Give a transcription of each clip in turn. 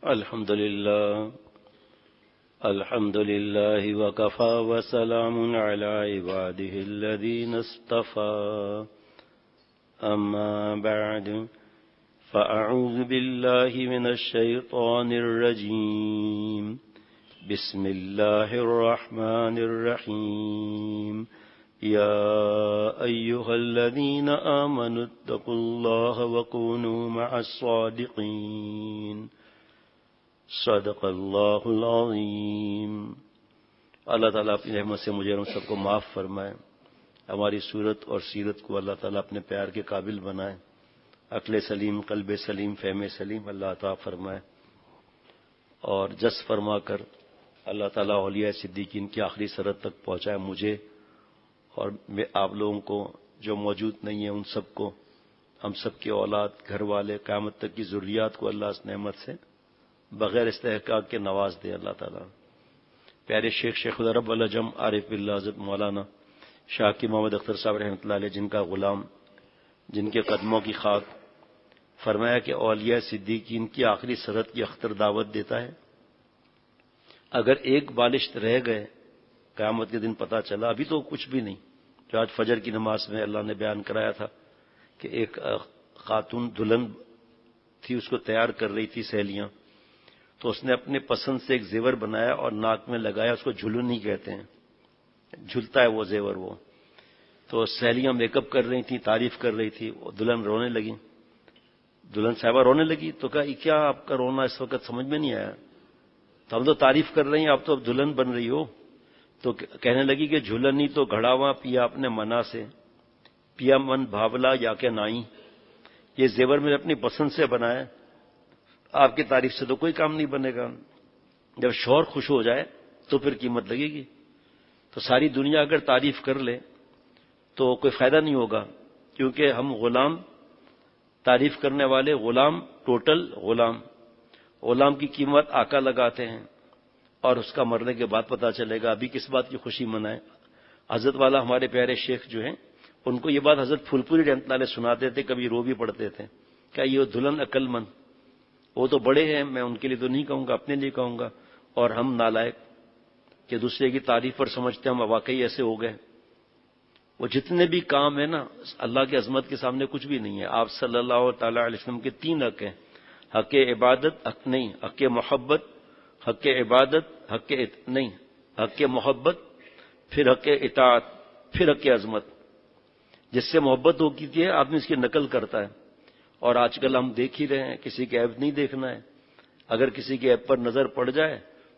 الحمد لله وكفى وسلام على عباده الذين اصطفى أما بعد فأعوذ بالله من الشيطان الرجيم بسم الله الرحمن الرحيم يا أيها الذين آمنوا اتقوا الله وكونوا مع الصادقين صدق اللہ العظیم۔ اللہ تعالیٰ اپنی رحمت سے مجھے اور سب کو معاف فرمائے، ہماری صورت اور سیرت کو اللہ تعالیٰ اپنے پیار کے قابل بنائے، عقل سلیم، قلب سلیم، فہم سلیم اللہ عطا فرمائے، اور جس فرما کر اللہ تعالیٰ اولیاء صدیقین کی آخری سرحد تک پہنچائے مجھے اور آپ لوگوں کو جو موجود نہیں ہیں ان سب کو، ہم سب کے اولاد، گھر والے، قیامت تک کی ذریات کو اللہ اس نعمت سے بغیر استحقاق کے نواز دے اللہ تعالیٰ۔ پیارے شیخ رب العجم عارف باللہ حضرت مولانا شاہ کی محمد اختر صاحب رحمۃ اللہ علیہ، جن کا غلام، جن کے قدموں کی خاک، فرمایا کہ اولیاء صدیقین کی آخری سرحد کی اختر دعوت دیتا ہے، اگر ایک بالشت رہ گئے قیامت کے دن پتہ چلا، ابھی تو کچھ بھی نہیں، جو آج فجر کی نماز میں اللہ نے بیان کرایا تھا کہ ایک خاتون دلہن تھی، اس کو تیار کر رہی تھی سہیلیاں، تو اس نے اپنے پسند سے ایک زیور بنایا اور ناک میں لگایا، اس کو جھلن ہی کہتے ہیں، جھلتا ہے وہ زیور وہ۔ تو سہیلیاں میک اپ کر رہی تھیں، تعریف کر رہی تھی، دلہن رونے لگی، دلہن صاحبہ رونے لگی، تو کہا یہ کیا آپ کا رونا اس وقت سمجھ میں نہیں آیا، تو ہم تو تعریف کر رہی ہیں، آپ تو اب دلہن بن رہی ہو۔ تو کہنے لگی کہ جھلنی تو گھڑاواں پیا اپنے منا سے، پیا من بھاولا یا کہ نائی، یہ زیور میں نے اپنی پسند سے بنایا، آپ کی تعریف سے تو کوئی کام نہیں بنے گا، جب شوہر خوش ہو جائے تو پھر قیمت لگے گی۔ تو ساری دنیا اگر تعریف کر لے تو کوئی فائدہ نہیں ہوگا، کیونکہ ہم غلام، تعریف کرنے والے غلام، ٹوٹل غلام، غلام کی قیمت آقا لگاتے ہیں، اور اس کا مرنے کے بعد پتہ چلے گا، ابھی کس بات کی خوشی منائیں۔ حضرت والا ہمارے پیارے شیخ جو ہیں، ان کو یہ بات حضرت پھول پوری رحمۃ اللہ علیہ سناتے تھے، کبھی رو بھی پڑتے تھے، کیا یہ دلہن عقل مند، وہ تو بڑے ہیں، میں ان کے لیے تو نہیں کہوں گا، اپنے لیے کہوں گا، اور ہم نالائق کہ دوسرے کی تعریف پر سمجھتے ہم واقعی ایسے ہو گئے۔ وہ جتنے بھی کام ہیں نا، اللہ کی عظمت کے سامنے کچھ بھی نہیں ہے۔ آپ صلی اللہ تعالی علیہ وسلم کے 3 حق ہیں، حق عبادت، حق نہیں، حق محبت، حق عبادت، حق محبت، پھر حق اطاعت، پھر حق عظمت۔ جس سے محبت ہوتی ہے آدمی اس کی نقل کرتا ہے، اور آج کل ہم دیکھ ہی رہے ہیں، کسی کے عیب نہیں دیکھنا ہے، اگر کسی کے عیب پر نظر پڑ جائے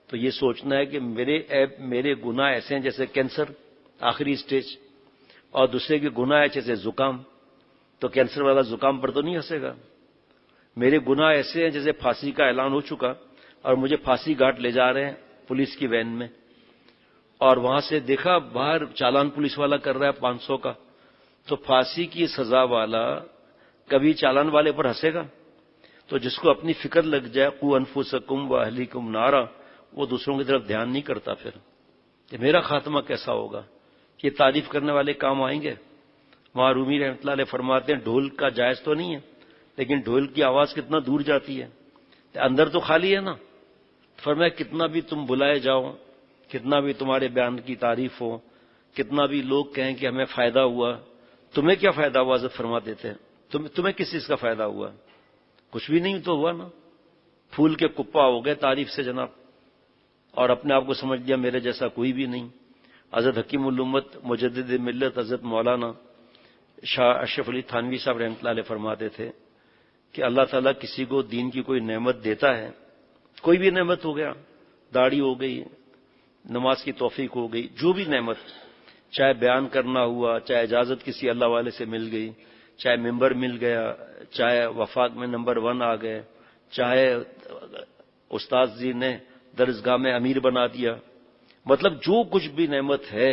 تو یہ سوچنا ہے کہ میرے عیب، میرے گناہ ایسے ہیں جیسے کینسر آخری سٹیج، اور دوسرے کے گناہ ہے جیسے زکام، تو کینسر والا زکام پر تو نہیں ہنسے گا۔ میرے گناہ ایسے ہیں جیسے پھانسی کا اعلان ہو چکا اور مجھے پھانسی گھاٹ لے جا رہے ہیں پولیس کی وین میں، اور وہاں سے دیکھا باہر چالان پولیس والا کر رہا ہے 500 کا، تو پھانسی کی سزا والا کبھی چالان والے پر ہنسے گا؟ تو جس کو اپنی فکر لگ جائے، قو انفسکم واہلیکم نارا، وہ دوسروں کی طرف دھیان نہیں کرتا، پھر کہ میرا خاتمہ کیسا ہوگا۔ یہ تعریف کرنے والے کام آئیں گے۔ وہاں رومی رحمۃ اللہ علیہ فرماتے ہیں ڈھول کا جائز تو نہیں ہے، لیکن ڈھول کی آواز کتنا دور جاتی ہے، اندر تو خالی ہے نا۔ فرمایا کتنا بھی تم بلائے جاؤ، کتنا بھی تمہارے بیان کی تعریف ہو، کتنا بھی لوگ کہیں کہ ہمیں فائدہ ہوا، تمہیں کیا فائدہ ہوا؟ حضرت فرماتے تھے تمہیں کس چیز کا فائدہ ہوا؟ کچھ بھی نہیں تو ہوا نا، پھول کے کپا ہو گئے تعریف سے جناب، اور اپنے آپ کو سمجھ لیا میرے جیسا کوئی بھی نہیں۔ حضرت حکیم الامت مجدد ملت حضرت مولانا شاہ اشرف علی تھانوی صاحب رحمۃ اللہ علیہ فرماتے تھے کہ اللہ تعالیٰ کسی کو دین کی کوئی نعمت دیتا ہے، کوئی بھی نعمت ہو گیا، داڑھی ہو گئی، نماز کی توفیق ہو گئی، جو بھی نعمت، چاہے بیان کرنا ہوا، چاہے اجازت کسی اللہ والے سے مل گئی، چاہے ممبر مل گیا، چاہے وفاق میں نمبر 1 آ گئے، چاہے استاد جی نے درسگاہ میں امیر بنا دیا، مطلب جو کچھ بھی نعمت ہے،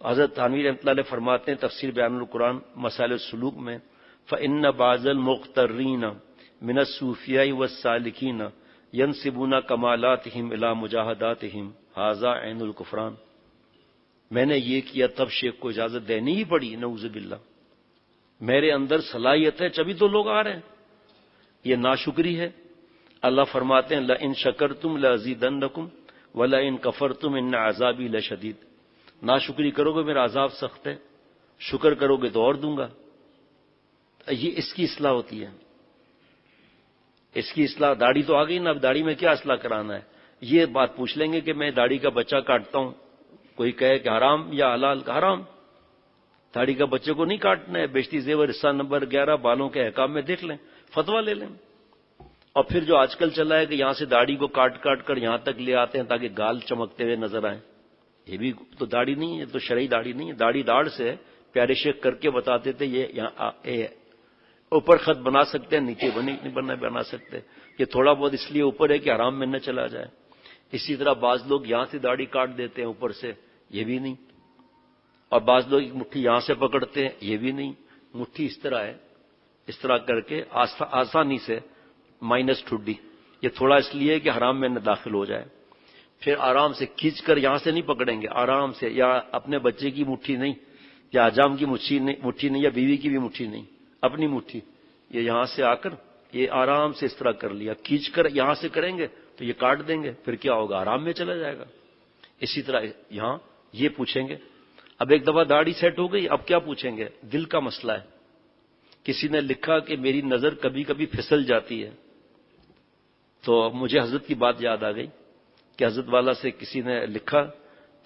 حضرت تھانوی رحمۃ اللہ علیہ فرماتے ہیں تفسیر بیان القرآن مسائل السلوک میں، فَإِنَّ بَعْضَ الْمُقْتَرِّينَ مِنَ الصُّوفِيَاءِ وَالسَّالِكِينَ يَنْسِبُونَ كَمَالَاتِهِمْ إِلَى مُجَاهَدَاتِهِمْ هَذَا عَيْنُ الْكُفْرَانِ۔ میں نے یہ کیا تب شیخ کو اجازت دینی ہی پڑی، نعوذ باللہ، میرے اندر صلاحیت ہے، چبھی تو لوگ آ رہے ہیں، یہ ناشکری ہے۔ اللہ فرماتے ہیں لئن شکرتم لازیدنکم ولئن کفرتم ان عذابی لشدید. ناشکری کرو گے میرا عذاب سخت ہے، شکر کرو گے تو اور دوں گا. یہ اس کی اصلاح ہوتی ہے. اس کی اصلاح، داڑھی تو آ گئی نا، اب داڑھی میں کیا اصلاح کرانا ہے؟ یہ بات پوچھ لیں گے کہ میں داڑھی کا بچہ کاٹتا ہوں، کوئی کہے کہ حرام یا حلال، حرام. داڑھی کا بچے کو نہیں کاٹنا ہے. بیشتی زیور حصہ نمبر 11 بالوں کے احکام میں دیکھ لیں، فتویٰ لے لیں. اور پھر جو آج کل چلا ہے کہ یہاں سے داڑھی کو کاٹ کاٹ کر یہاں تک لے آتے ہیں تاکہ گال چمکتے ہوئے نظر آئیں. یہ بھی تو داڑھی نہیں ہے، تو شرعی داڑھی نہیں ہے. داڑھی داڑھ سے پیارے شیخ کر کے بتاتے تھے یہ یہاں اوپر خط بنا سکتے ہیں، نیچے نہیں بنا سکتے. یہ تھوڑا بہت اس لیے اوپر ہے کہ آرام میں نہ چلا جائے. اسی طرح بعض لوگ یہاں سے داڑھی کاٹ دیتے ہیں اوپر سے، یہ بھی نہیں. اور بعض لوگ ایک مٹھی یہاں سے پکڑتے ہیں، یہ بھی نہیں. مٹھی اس طرح ہے، اس طرح کر کے آسانی سے مائنس ٹھڈی. یہ تھوڑا اس لیے کہ حرام میں نہ داخل ہو جائے. پھر آرام سے کھینچ کر یہاں سے نہیں پکڑیں گے، آرام سے، یا اپنے بچے کی مٹھی نہیں، یا حجام کی مٹھی نہیں، یا بیوی کی بھی مٹھی نہیں، اپنی مٹھی. یہ یہاں سے آ کر یہ آرام سے اس طرح کر لیا. کھینچ کر یہاں سے کریں گے تو یہ کاٹ دیں گے، پھر کیا ہوگا؟ آرام میں چلا جائے گا. اسی طرح یہاں یہ پوچھیں گے. اب ایک دفعہ داڑھی سیٹ ہو گئی، اب کیا پوچھیں گے؟ دل کا مسئلہ ہے. کسی نے لکھا کہ میری نظر کبھی کبھی پھسل جاتی ہے. تو مجھے حضرت کی بات یاد آ گئی کہ حضرت والا سے کسی نے لکھا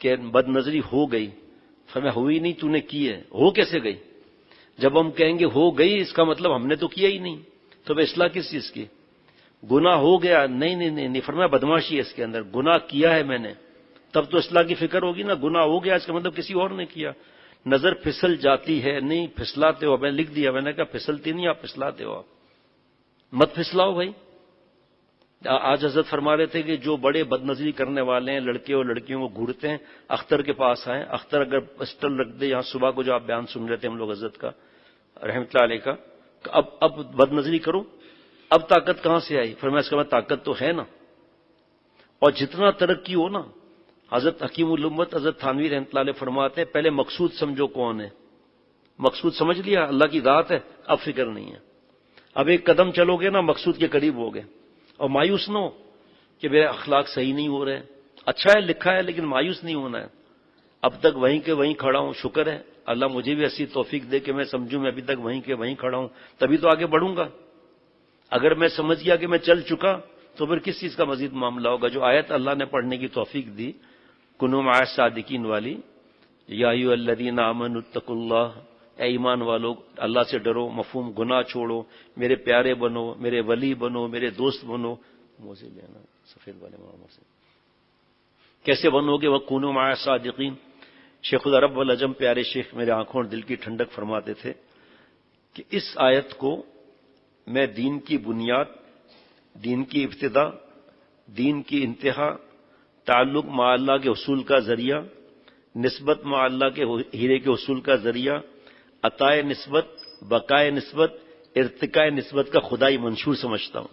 کہ بد نظری ہو گئی. فرمایا ہوئی نہیں، تو نے کی ہے. ہو کیسے گئی؟ جب ہم کہیں گے ہو گئی اس کا مطلب ہم نے تو کیا ہی نہیں. تو میں اصلاح کس چیز کی؟ گناہ ہو گیا، نہیں. فرمایا بدماشی ہے اس کے اندر، گناہ کیا ہے میں نے، تب تو اصلاح کی فکر ہوگی نا. گناہ ہو گیا اس کا مطلب کسی اور نے کیا. نظر پھسل جاتی ہے، نہیں پھسلاتے ہو. میں لکھ دیا، میں نے کہا پھسلتی نہیں، آپ پھسلاتے ہو. آپ مت پھسلاؤ بھائی. آج حضرت فرما رہے تھے کہ جو بڑے بد نظری کرنے والے ہیں، لڑکے اور لڑکیوں کو گھورتے ہیں، اختر کے پاس آئیں. اختر اگر پسٹل رکھ دے، یہاں صبح کو جو آپ بیان سن رہے تھے ہم لوگ حضرت کا رحمۃ اللہ علیہ کا، اب بد نظری کرو، اب طاقت کہاں سے آئی؟ فرمایا اس کا طاقت تو ہے نا. اور جتنا ترقی ہو نا، حضرت حکیم الامت حضرت تھانوی رحمۃ اللہ علیہ فرماتے ہیں پہلے مقصود سمجھو کون ہے. مقصود سمجھ لیا اللہ کی ذات ہے، اب فکر نہیں ہے. اب ایک قدم چلو گے نا مقصود کے قریب ہو گئے. اور مایوس نہ ہو کہ میرے اخلاق صحیح نہیں ہو رہے. اچھا ہے لکھا ہے لیکن مایوس نہیں ہونا ہے. اب تک وہیں کے وہیں کھڑا ہوں، شکر ہے اللہ مجھے بھی ایسی توفیق دے کہ میں سمجھوں میں ابھی تک وہیں کے وہیں کھڑا ہوں، تبھی تو آگے بڑھوں گا. اگر میں سمجھ گیا کہ میں چل چکا تو پھر کس چیز کا مزید معاملہ ہوگا؟ جو آیت اللہ نے پڑھنے کی توفیق دی کنوا مع الصادقین والی، یا ایھا الذین آمنوا اتقوا اللہ، اے ایمان والو اللہ سے ڈرو، مفہوم گناہ چھوڑو، میرے پیارے بنو، میرے ولی بنو، میرے دوست بنو. موزے لینا سفید والے معاملے سے کیسے بنو گے؟ وَكُونُوا مع الصادقین. شیخ العرب والعجم پیارے شیخ میرے آنکھوں اور دل کی ٹھنڈک فرماتے تھے کہ اس آیت کو میں دین کی بنیاد، دین کی ابتدا، دین کی انتہا، تعلق مع اللہ کے حصول کا ذریعہ، نسبت مع اللہ کے ہیرے کے حصول کا ذریعہ، عطائے نسبت، بقائے نسبت، ارتقاء نسبت کا خدائی منشور سمجھتا ہوں.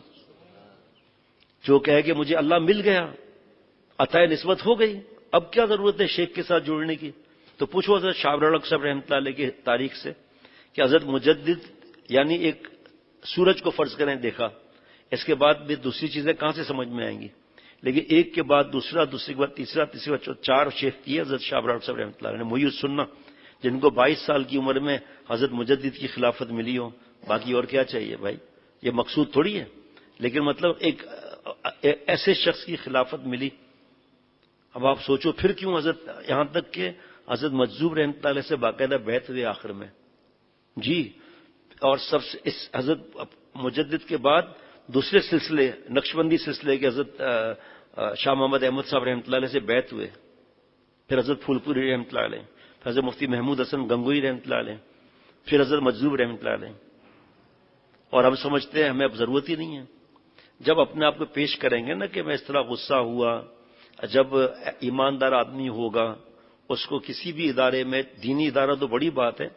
جو کہے کہ مجھے اللہ مل گیا، عطائے نسبت ہو گئی، اب کیا ضرورت ہے شیخ کے ساتھ جوڑنے کی؟ تو پوچھو حضرت شاہ ابرالحق صاحب رحمۃ اللہ علیہ کی تاریخ سے کہ حضرت مجدد یعنی ایک سورج کو فرض کریں دیکھا، اس کے بعد بھی دوسری چیزیں کہاں سے سمجھ میں آئیں گی؟ لیکن ایک کے بعد دوسرا، دوسرے کے بعد تیسرا، تیسرے کے بعد 4 شیخ کیے حضرت شاہ ابرالحق صاحب رحمۃ اللہ علیہ نے. محی السنہ جن کو 22 سال کی عمر میں حضرت مجدد کی خلافت ملی ہو، باقی اور کیا چاہیے بھائی؟ یہ مقصود تھوڑی ہے، لیکن مطلب ایک ایسے شخص کی خلافت ملی. اب آپ سوچو پھر کیوں حضرت یہاں تک کہ حضرت مجذوب رحمۃ اللہ علیہ سے باقاعدہ بیعت ہوئے آخر میں جی. اور سب سے اس حضرت مجدد کے بعد دوسرے سلسلے نقشبندی سلسلے کے حضرت شاہ محمد احمد صاحب رحمۃ اللہ علیہ سے بیعت ہوئے، پھر حضرت پھول پوری رحمۃ اللہ علیہ، پھر حضرت مفتی محمود حسن گنگوئی رحمۃ اللہ علیہ، پھر حضرت مجذوب رحمۃ اللہ علیہ. اور ہم سمجھتے ہیں ہمیں اب ضرورت ہی نہیں ہے. جب اپنے آپ کو پیش کریں گے نا کہ میں اس طرح غصہ ہوا، جب ایماندار آدمی ہوگا اس کو کسی بھی ادارے میں، دینی ادارہ تو بڑی بات ہے،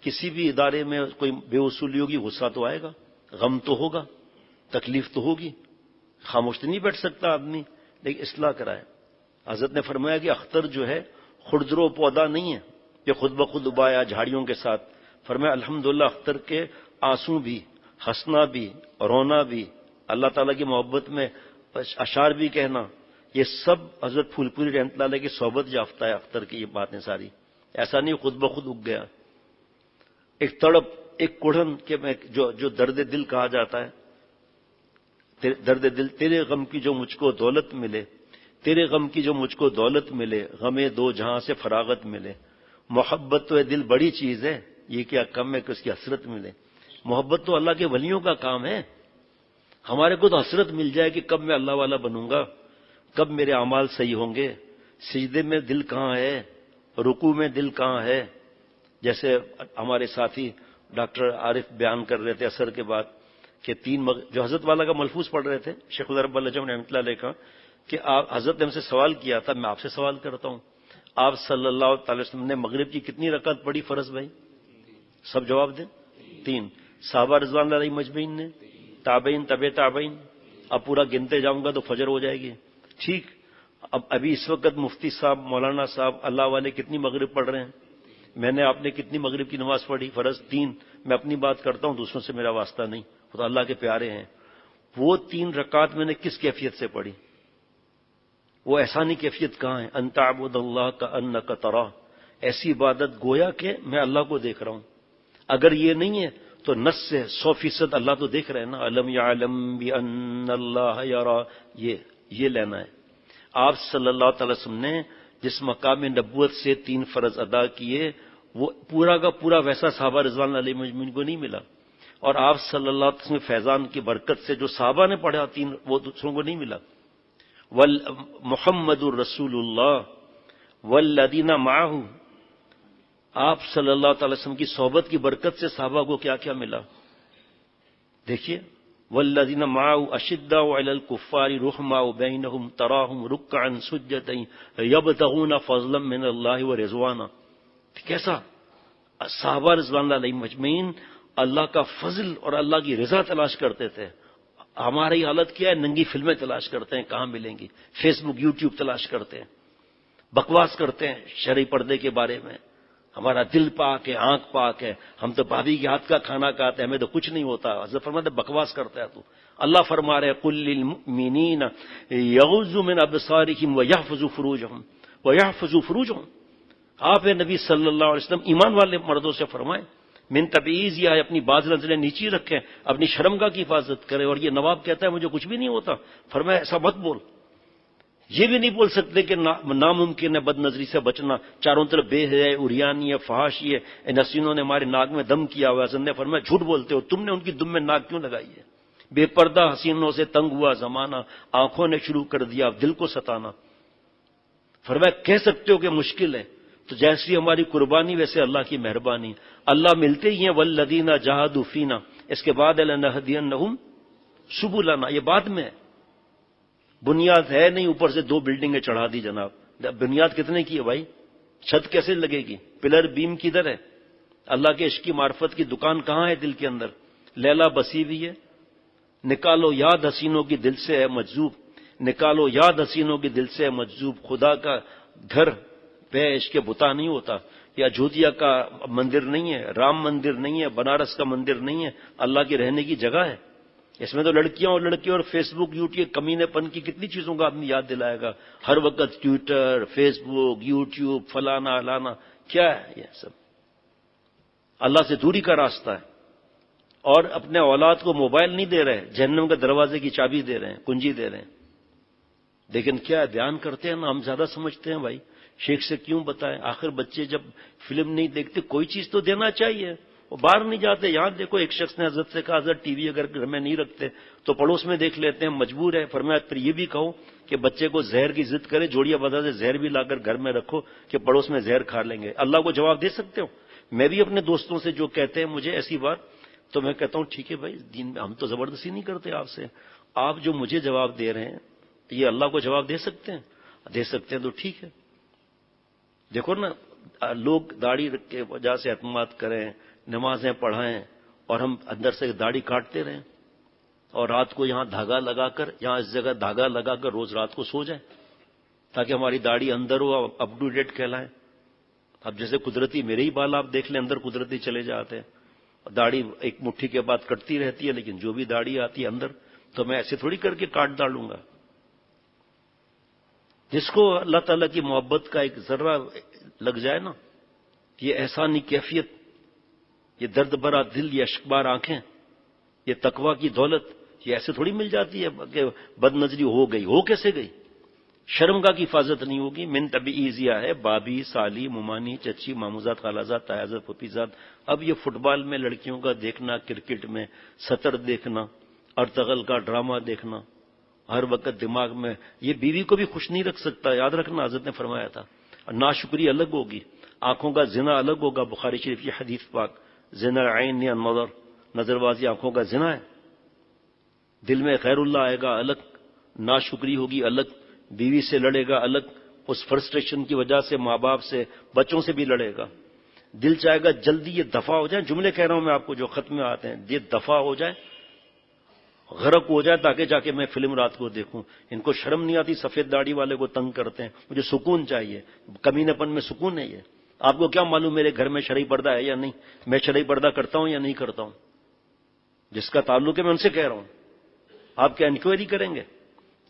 کسی بھی ادارے میں کوئی بے وصولی ہوگی، غصہ تو آئے گا، غم تو ہوگا، تکلیف تو ہوگی، خاموش تو نہیں بیٹھ سکتا آدمی، لیکن اصلاح کرائے. حضرت نے فرمایا کہ اختر جو ہے خردرو پودا نہیں ہے کہ خود بخود ابایا جھاڑیوں کے ساتھ. فرمایا الحمدللہ اختر کے آنسو بھی، ہنسنا بھی، رونا بھی، اللہ تعالیٰ کی محبت میں اشعار بھی کہنا، یہ سب حضرت پھول پوری رحمۃ اللہ علیہ کی صحبت یافتہ ہے اختر کی یہ باتیں ساری. ایسا نہیں خود بخود اگ گیا. ایک تڑپ، ایک کڑھن کہ میں جو درد دل کہا جاتا ہے، درد دل، تیرے غم کی جو مجھ کو دولت ملے، تیرے غم کی جو مجھ کو دولت ملے، غمے دو جہاں سے فراغت ملے. محبت تو ہے دل بڑی چیز ہے، یہ کیا کم ہے کہ اس کی حسرت ملے. محبت تو اللہ کے ولیوں کا کام ہے. ہمارے کو تو حسرت مل جائے کہ کب میں اللہ والا بنوں گا، کب میرے اعمال صحیح ہوں گے. سجدے میں دل کہاں ہے، رکوع میں دل کہاں ہے. جیسے ہمارے ساتھی ڈاکٹر عارف بیان کر رہے تھے عصر کے بعد کہ جو حضرت والا کا ملفوظ پڑھ رہے تھے شیخ العرب العجم رحمۃ اللہ علیہ کا، کہ حضرت نے ہم سے سوال کیا تھا، میں آپ سے سوال کرتا ہوں، آپ صلی اللہ تعالی وسلم نے مغرب کی کتنی رکعت پڑھی فرض بھائی؟ سب جواب دیں. 3. صحابہ رضوان اللہ علیہ مجمعین نے، تابعین، طبع تابعین. اب پورا گنتے جاؤں گا تو فجر ہو جائے گی. ٹھیک. اب ابھی اس وقت مفتی صاحب، مولانا صاحب، اللہ والے کتنی مغرب پڑھ رہے ہیں؟ میں نے، آپ نے کتنی مغرب کی نماز پڑھی فرض؟ 3. میں اپنی بات کرتا ہوں، دوسروں سے میرا واسطہ نہیں، وہ تو اللہ کے پیارے ہیں. وہ 3 رکعت میں نے کس کیفیت سے پڑھی؟ وہ احسانی کیفیت کہاں ہے؟ ان تعبد اللہ کانک تراہ، ایسی عبادت گویا کہ میں اللہ کو دیکھ رہا ہوں. اگر یہ نہیں ہے تو نص سے 100% اللہ تو دیکھ رہے ہیں نا. الم یعلم بان اللہ یری، یہ لینا ہے. آپ صلی اللہ تعالی وسلم نے جس مقام نبوت سے 3 فرض ادا کیے، وہ پورا کا پورا ویسا صحابہ رضوان علیہ مجمعین کو نہیں ملا. اور آپ صلی اللہ علیہ وسلم فیضان کی برکت سے جو صحابہ نے پڑھا 3، وہ دوسروں کو نہیں ملا. محمد الرسول اللہ والذین معہ، آپ صلی اللہ تعالی وسلم کی صحبت کی برکت سے صحابہ کو کیا کیا ملا. دیکھیے، والذین معہ اشداء علی الکفار رحماء بینہم تراہم رکعا سجدا یبتغون فضلا من اللہ ورضوانا. کیسا صحابہ رضوان اللہ علیہم مجمعین اللہ کا فضل اور اللہ کی رضا تلاش کرتے تھے. ہماری حالت کیا ہے؟ ننگی فلمیں تلاش کرتے ہیں، کہاں ملیں گی. فیس بک، یوٹیوب تلاش کرتے ہیں، بکواس کرتے ہیں شرعی پردے کے بارے میں. ہمارا دل پاک ہے، آنکھ پاک ہے، ہم تو بھابھی کے ہاتھ کا کھانا کھاتے ہیں، ہمیں تو کچھ نہیں ہوتا. حضرت فرماتے بکواس کرتا ہے تو. اللہ فرما رہے قل للمؤمنین یغضوا من ابصارہم ویحفظوا فروجہم ویحفظوا فروجہم. آپ نبی صلی اللہ علیہ وسلم ایمان والے مردوں سے فرمائیں من تبعیض، یا اپنی باز نظریں نیچی رکھیں، اپنی شرمگاہ کی حفاظت کریں. اور یہ نواب کہتا ہے مجھے کچھ بھی نہیں ہوتا، فرمایا ایسا مت بول. یہ بھی نہیں بول سکتے کہ ناممکن ہے بد نظری سے بچنا، چاروں طرف بے حیائی، عریانی ہے، فحاشی ہے، ان حسینوں نے ہمارے ناک میں دم کیا ہوا ہے. حسن نے فرمایا جھوٹ بولتے ہو، تم نے ان کی دم میں ناک کیوں لگائی ہے؟ بے پردہ حسینوں سے تنگ ہوا زمانہ، آنکھوں نے شروع کر دیا دل کو ستانا. فرمایا کہہ سکتے ہو کہ مشکل ہے، تو جیسی ہماری قربانی ویسے اللہ کی مہربانی. اللہ ملتے ہی ہیں والذین جاہدوا فینا، اس کے بعد لنہدینہم سبلنا، یہ بعد میں ہے. بنیاد ہے نہیں، اوپر سے 2 بلڈنگیں چڑھا دی جناب. بنیاد کتنے کی ہے بھائی؟ چھت کیسے لگے گی؟ پلر بیم کدھر ہے؟ اللہ کے عشق کی معرفت کی دکان کہاں ہے دل کے اندر؟ لیلا بسی ہوئی ہے. نکالو یاد حسینوں کی دل سے ہے مجذوب، نکالو یاد حسینوں کی دل سے ہے مجذوب. خدا کا گھر بے عشق بتا نہیں ہوتا، یا اجودھیا کا مندر نہیں ہے، رام مندر نہیں ہے، بنارس کا مندر نہیں ہے، اللہ کی رہنے کی جگہ ہے. اس میں تو لڑکیاں اور لڑکے اور فیس بک، یوٹیوب، کمینے پن کی کتنی چیزوں کا آدمی یاد دلائے گا ہر وقت. ٹویٹر، فیس بک، یوٹیوب، فلانا الانا، کیا ہے یہ سب؟ اللہ سے دوری کا راستہ ہے. اور اپنے اولاد کو موبائل نہیں دے رہے، جہنم کے دروازے کی چابی دے رہے ہیں، کنجی دے رہے ہیں. لیکن کیا بیان کرتے ہیں نا، ہم زیادہ سمجھتے ہیں بھائی. شیخ سے کیوں بتائیں؟ آخر بچے جب فلم نہیں دیکھتے کوئی چیز تو دینا چاہیے. وہ باہر نہیں جاتے. یہاں دیکھو ایک شخص نے حضرت سے کہا حضرت ٹی وی اگر گھر میں نہیں رکھتے تو پڑوس میں دیکھ لیتے ہیں، مجبور ہے. فرمایا پھر یہ بھی کہو کہ بچے کو زہر کی ضد کرے، جوڑیا بازار سے زہر بھی لا کر گھر میں رکھو کہ پڑوس میں زہر کھا لیں گے. اللہ کو جواب دے سکتے ہو؟ میں بھی اپنے دوستوں سے جو کہتے ہیں مجھے ایسی بات، تو میں کہتا ہوں ٹھیک ہے بھائی، دین میں ہم تو زبردستی نہیں کرتے آپ سے. آپ جو مجھے جواب دے رہے ہیں یہ اللہ کو جواب دے سکتے ہیں؟ دے سکتے ہیں تو ٹھیک ہے. دیکھو نا، لوگ داڑھی کے وجہ سے اعتماد کریں، نمازیں پڑھائیں، اور ہم اندر سے داڑھی کاٹتے رہیں، اور رات کو یہاں دھاگا لگا کر، یہاں اس جگہ دھاگا لگا کر روز رات کو سو جائیں تاکہ ہماری داڑھی اندر ہو، اپ ٹو ڈیٹ کہلائیں. اب جیسے قدرتی میرے ہی بال آپ دیکھ لیں اندر قدرتی چلے جاتے ہیں، داڑھی ایک مٹھی کے بعد کٹتی رہتی ہے، لیکن جو بھی داڑھی آتی ہے اندر تو میں ایسے تھوڑی کر کے کاٹ ڈالوں گا. جس کو اللہ تعالیٰ کی محبت کا ایک ذرہ لگ جائے نا، یہ احسانی کیفیت، یہ درد بھرا دل، یہ اشکبار آنکھیں، یہ تقویٰ کی دولت، یہ ایسے تھوڑی مل جاتی ہے کہ بد نظری ہو گئی. ہو کیسے گئی؟ شرمگاہ کی حفاظت نہیں ہوگی. من تبعیضیہ ہے، بابی، سالی، ممانی، چچی، ماموزاد، خالازاد، تایازاد، پھپھیزاد. اب یہ فٹ بال میں لڑکیوں کا دیکھنا، کرکٹ میں سطر دیکھنا، ارطغرل کا ڈرامہ دیکھنا، ہر وقت دماغ میں، یہ بیوی کو بھی خوش نہیں رکھ سکتا. یاد رکھنا، حضرت نے فرمایا تھا ناشکری الگ ہوگی، آنکھوں کا زنا الگ ہوگا. بخاری شریف کی حدیث پاک، زنا العین یا نظر، نظر بازی آنکھوں کا زنا ہے. دل میں خیر اللہ آئے گا الگ، ناشکری ہوگی الگ، بیوی سے لڑے گا الگ، اس فرسٹریشن کی وجہ سے ماں باپ سے، بچوں سے بھی لڑے گا. دل چاہے گا جلدی یہ دفع ہو جائے. جملے کہہ رہا ہوں میں آپ کو جو خط میں آتے ہیں، یہ دفع ہو جائے، غرق ہو جائے، تاکہ جا کے میں فلم رات کو دیکھوں. ان کو شرم نہیں آتی، سفید داڑھی والے کو تنگ کرتے ہیں. مجھے سکون چاہیے، کمینہ پن میں سکون ہے. یہ آپ کو کیا معلوم میرے گھر میں شرعی پردہ ہے یا نہیں، میں شرعی پردہ کرتا ہوں یا نہیں کرتا ہوں. جس کا تعلق ہے میں ان سے کہہ رہا ہوں. آپ کیا انکوائری کریں گے؟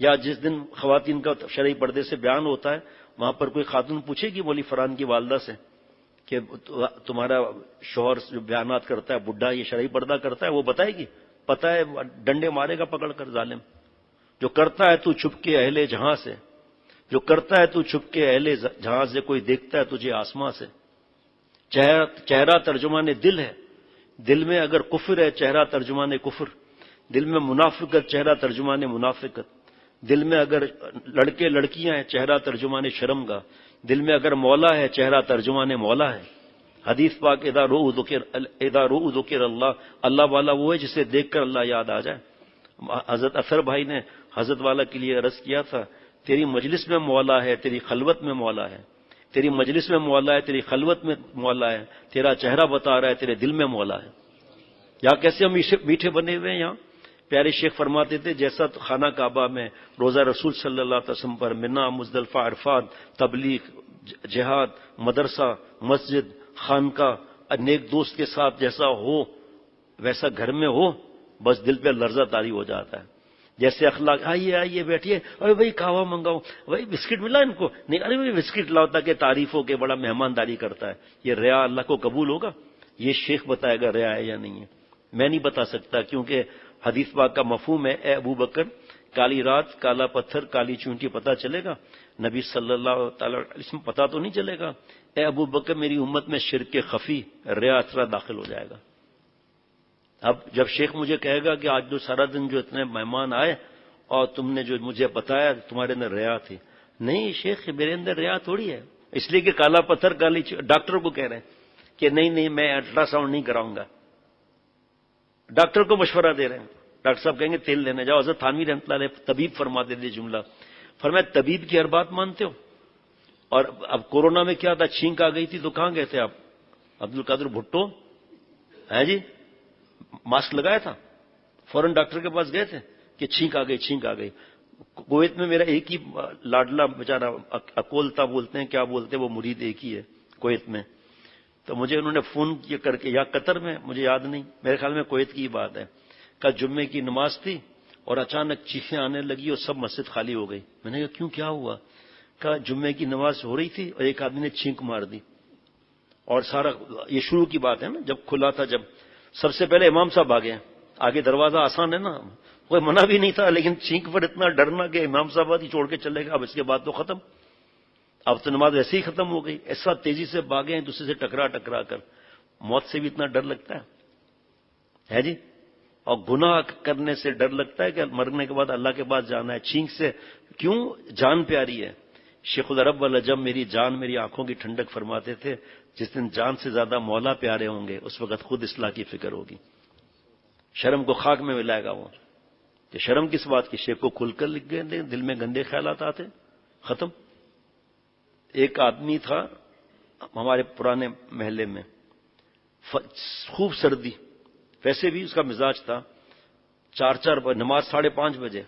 یا جس دن خواتین کا شرعی پردے سے بیان ہوتا ہے، وہاں پر کوئی خاتون پوچھے گی مولوی فرحان کی والدہ سے کہ تمہارا شوہر جو بیانات کرتا ہے بڈھا، یہ شرعی پردہ کرتا ہے؟ وہ بتائے گی؟ پتہ ہے ڈنڈے مارے گا پکڑ کر ظالم. جو کرتا ہے تو چھپ کے اہل جہاں سے، جو کرتا ہے تو چھپ کے اہل جہاں سے، کوئی دیکھتا ہے تجھے آسماں سے. چہرہ ترجمان دل ہے، دل میں اگر کفر ہے چہرہ ترجمان کفر، دل میں منافقت چہرہ ترجمان منافقت، دل میں اگر لڑکے لڑکیاں ہیں چہرہ ترجمان شرمگاہ، دل میں اگر مولا ہے چہرہ ترجمان مولا ہے. حدیث پاک اذا رؤوا ذکر اللہ، اللہ والا وہ ہے جسے دیکھ کر اللہ یاد آ جائے. حضرت اثر بھائی نے حضرت والا کے لیے عرض کیا تھا، تیری مجلس میں مولا ہے، تیری خلوت میں مولا ہے. تیری مجلس میں مولا ہے، تیری خلوت میں مولا ہے. تیرا چہرہ بتا رہا ہے، تیرے دل میں مولا ہے. یا کیسے ہم میٹھے بنے ہوئے ہیں. یہاں پیارے شیخ فرماتے تھے جیسا خانہ کعبہ میں روزہ رسول صلی اللہ علیہ وسلم پر منا، مزدلفہ، عرفات، تبلیغ، جہاد، مدرسہ، مسجد، خانقاہ، نیک دوست کے ساتھ جیسا ہو ویسا گھر میں ہو، بس دل پہ لرزہ طاری ہو جاتا ہے. جیسے اخلاق، آئیے آئیے بیٹھیے، ارے بھائی کہوا منگاؤ، بھائی بسکٹ ملا ان کو، نہیں ارے بھائی بسکٹ لاؤ، تاکہ تعریف ہو کہ بڑا مہمانداری کرتا ہے. یہ ریا اللہ کو قبول ہوگا؟ یہ شیخ بتائے گا ریا ہے یا نہیں ہے. میں نہیں بتا سکتا، کیونکہ حدیث پاک کا مفہوم ہے اے ابو بکر، کالی رات، کالا پتھر، کالی چونٹی پتہ چلے گا؟ نبی صلی اللہ تعالی علیہ وسلم پتہ تو نہیں چلے گا. اے ابو بکر میری امت میں شرک خفی، ریا اثرا داخل ہو جائے گا. اب جب شیخ مجھے کہے گا کہ آج جو سارا دن جو اتنے مہمان آئے اور تم نے جو مجھے بتایا تمہارے اندر ریا تھی، نہیں شیخ میرے اندر ریا تھوڑی ہے. اس لیے کہ کالا پتھر کالی ڈاکٹر کو کہہ رہے ہیں کہ نہیں میں الٹرا ساؤنڈ نہیں کراؤں گا. ڈاکٹر کو مشورہ دے رہے ہیں. ڈاکٹر صاحب کہیں گے تیل لینے جاؤ. حضرت تھانوی رحمۃ اللہ علیہ طبیب فرماتے تھے جملہ، فرمایا طبیب کی ہر بات مانتے ہو؟ اور اب کورونا میں کیا تھا، چھینک آ گئی تھی تو کہاں گئے تھے آپ؟ عبد القادر بھٹو ہے جی، ماسک لگایا تھا، فوراً ڈاکٹر کے پاس گئے تھے کہ چھینک آ گئی. کویت میں میرا ایک ہی لاڈلا بیچارہ اکولتا بولتے ہیں، کیا بولتے ہیں، وہ مرید ایک ہی ہے کویت میں. تو مجھے انہوں نے فون کیا کر کے، یا قطر میں مجھے یاد نہیں، میرے خیال میں کویت کی بات ہے، کہ جمعے کی نماز تھی اور اچانک چیخیں آنے لگی اور سب مسجد خالی ہو گئی. میں نے کہا کیوں، کیا ہوا؟ کہا جمعے کی نماز ہو رہی تھی اور ایک آدمی نے چھینک مار دی. اور سارا یہ شروع کی بات ہے نا، جب کھلا تھا، جب سب سے پہلے امام صاحب آگے ہیں. آگے دروازہ آسان ہے نا، کوئی منع بھی نہیں تھا، لیکن چھینک پر اتنا ڈرنا کہ امام صاحب آتی چھوڑ کے چلے گا. اب اس کے بعد تو ختم، اب تو نماز ایسے ہی ختم ہو گئی. ایسا تیزی سے بھاگے ہیں دوسرے سے ٹکرا کر. موت سے بھی اتنا ڈر لگتا ہے جی. اور گناہ کرنے سے ڈر لگتا ہے کہ مرنے کے بعد اللہ کے پاس جانا ہے. چھینک سے کیوں؟ جان پیاری ہے. شیخ العرب والعجم میری جان میری آنکھوں کی ٹھنڈک فرماتے تھے، جس دن جان سے زیادہ مولا پیارے ہوں گے اس وقت خود اصلاح کی فکر ہوگی. شرم کو خاک میں ملائے گا وہ. کہ شرم کس بات کی؟ شیخ کو کھل کر لکھ گئے، دل میں گندے خیالات آتے، ختم. ایک آدمی تھا ہمارے پرانے محلے میں، خوب سردی، ویسے بھی اس کا مزاج تھا 4 بجے نماز 5:30 بجے،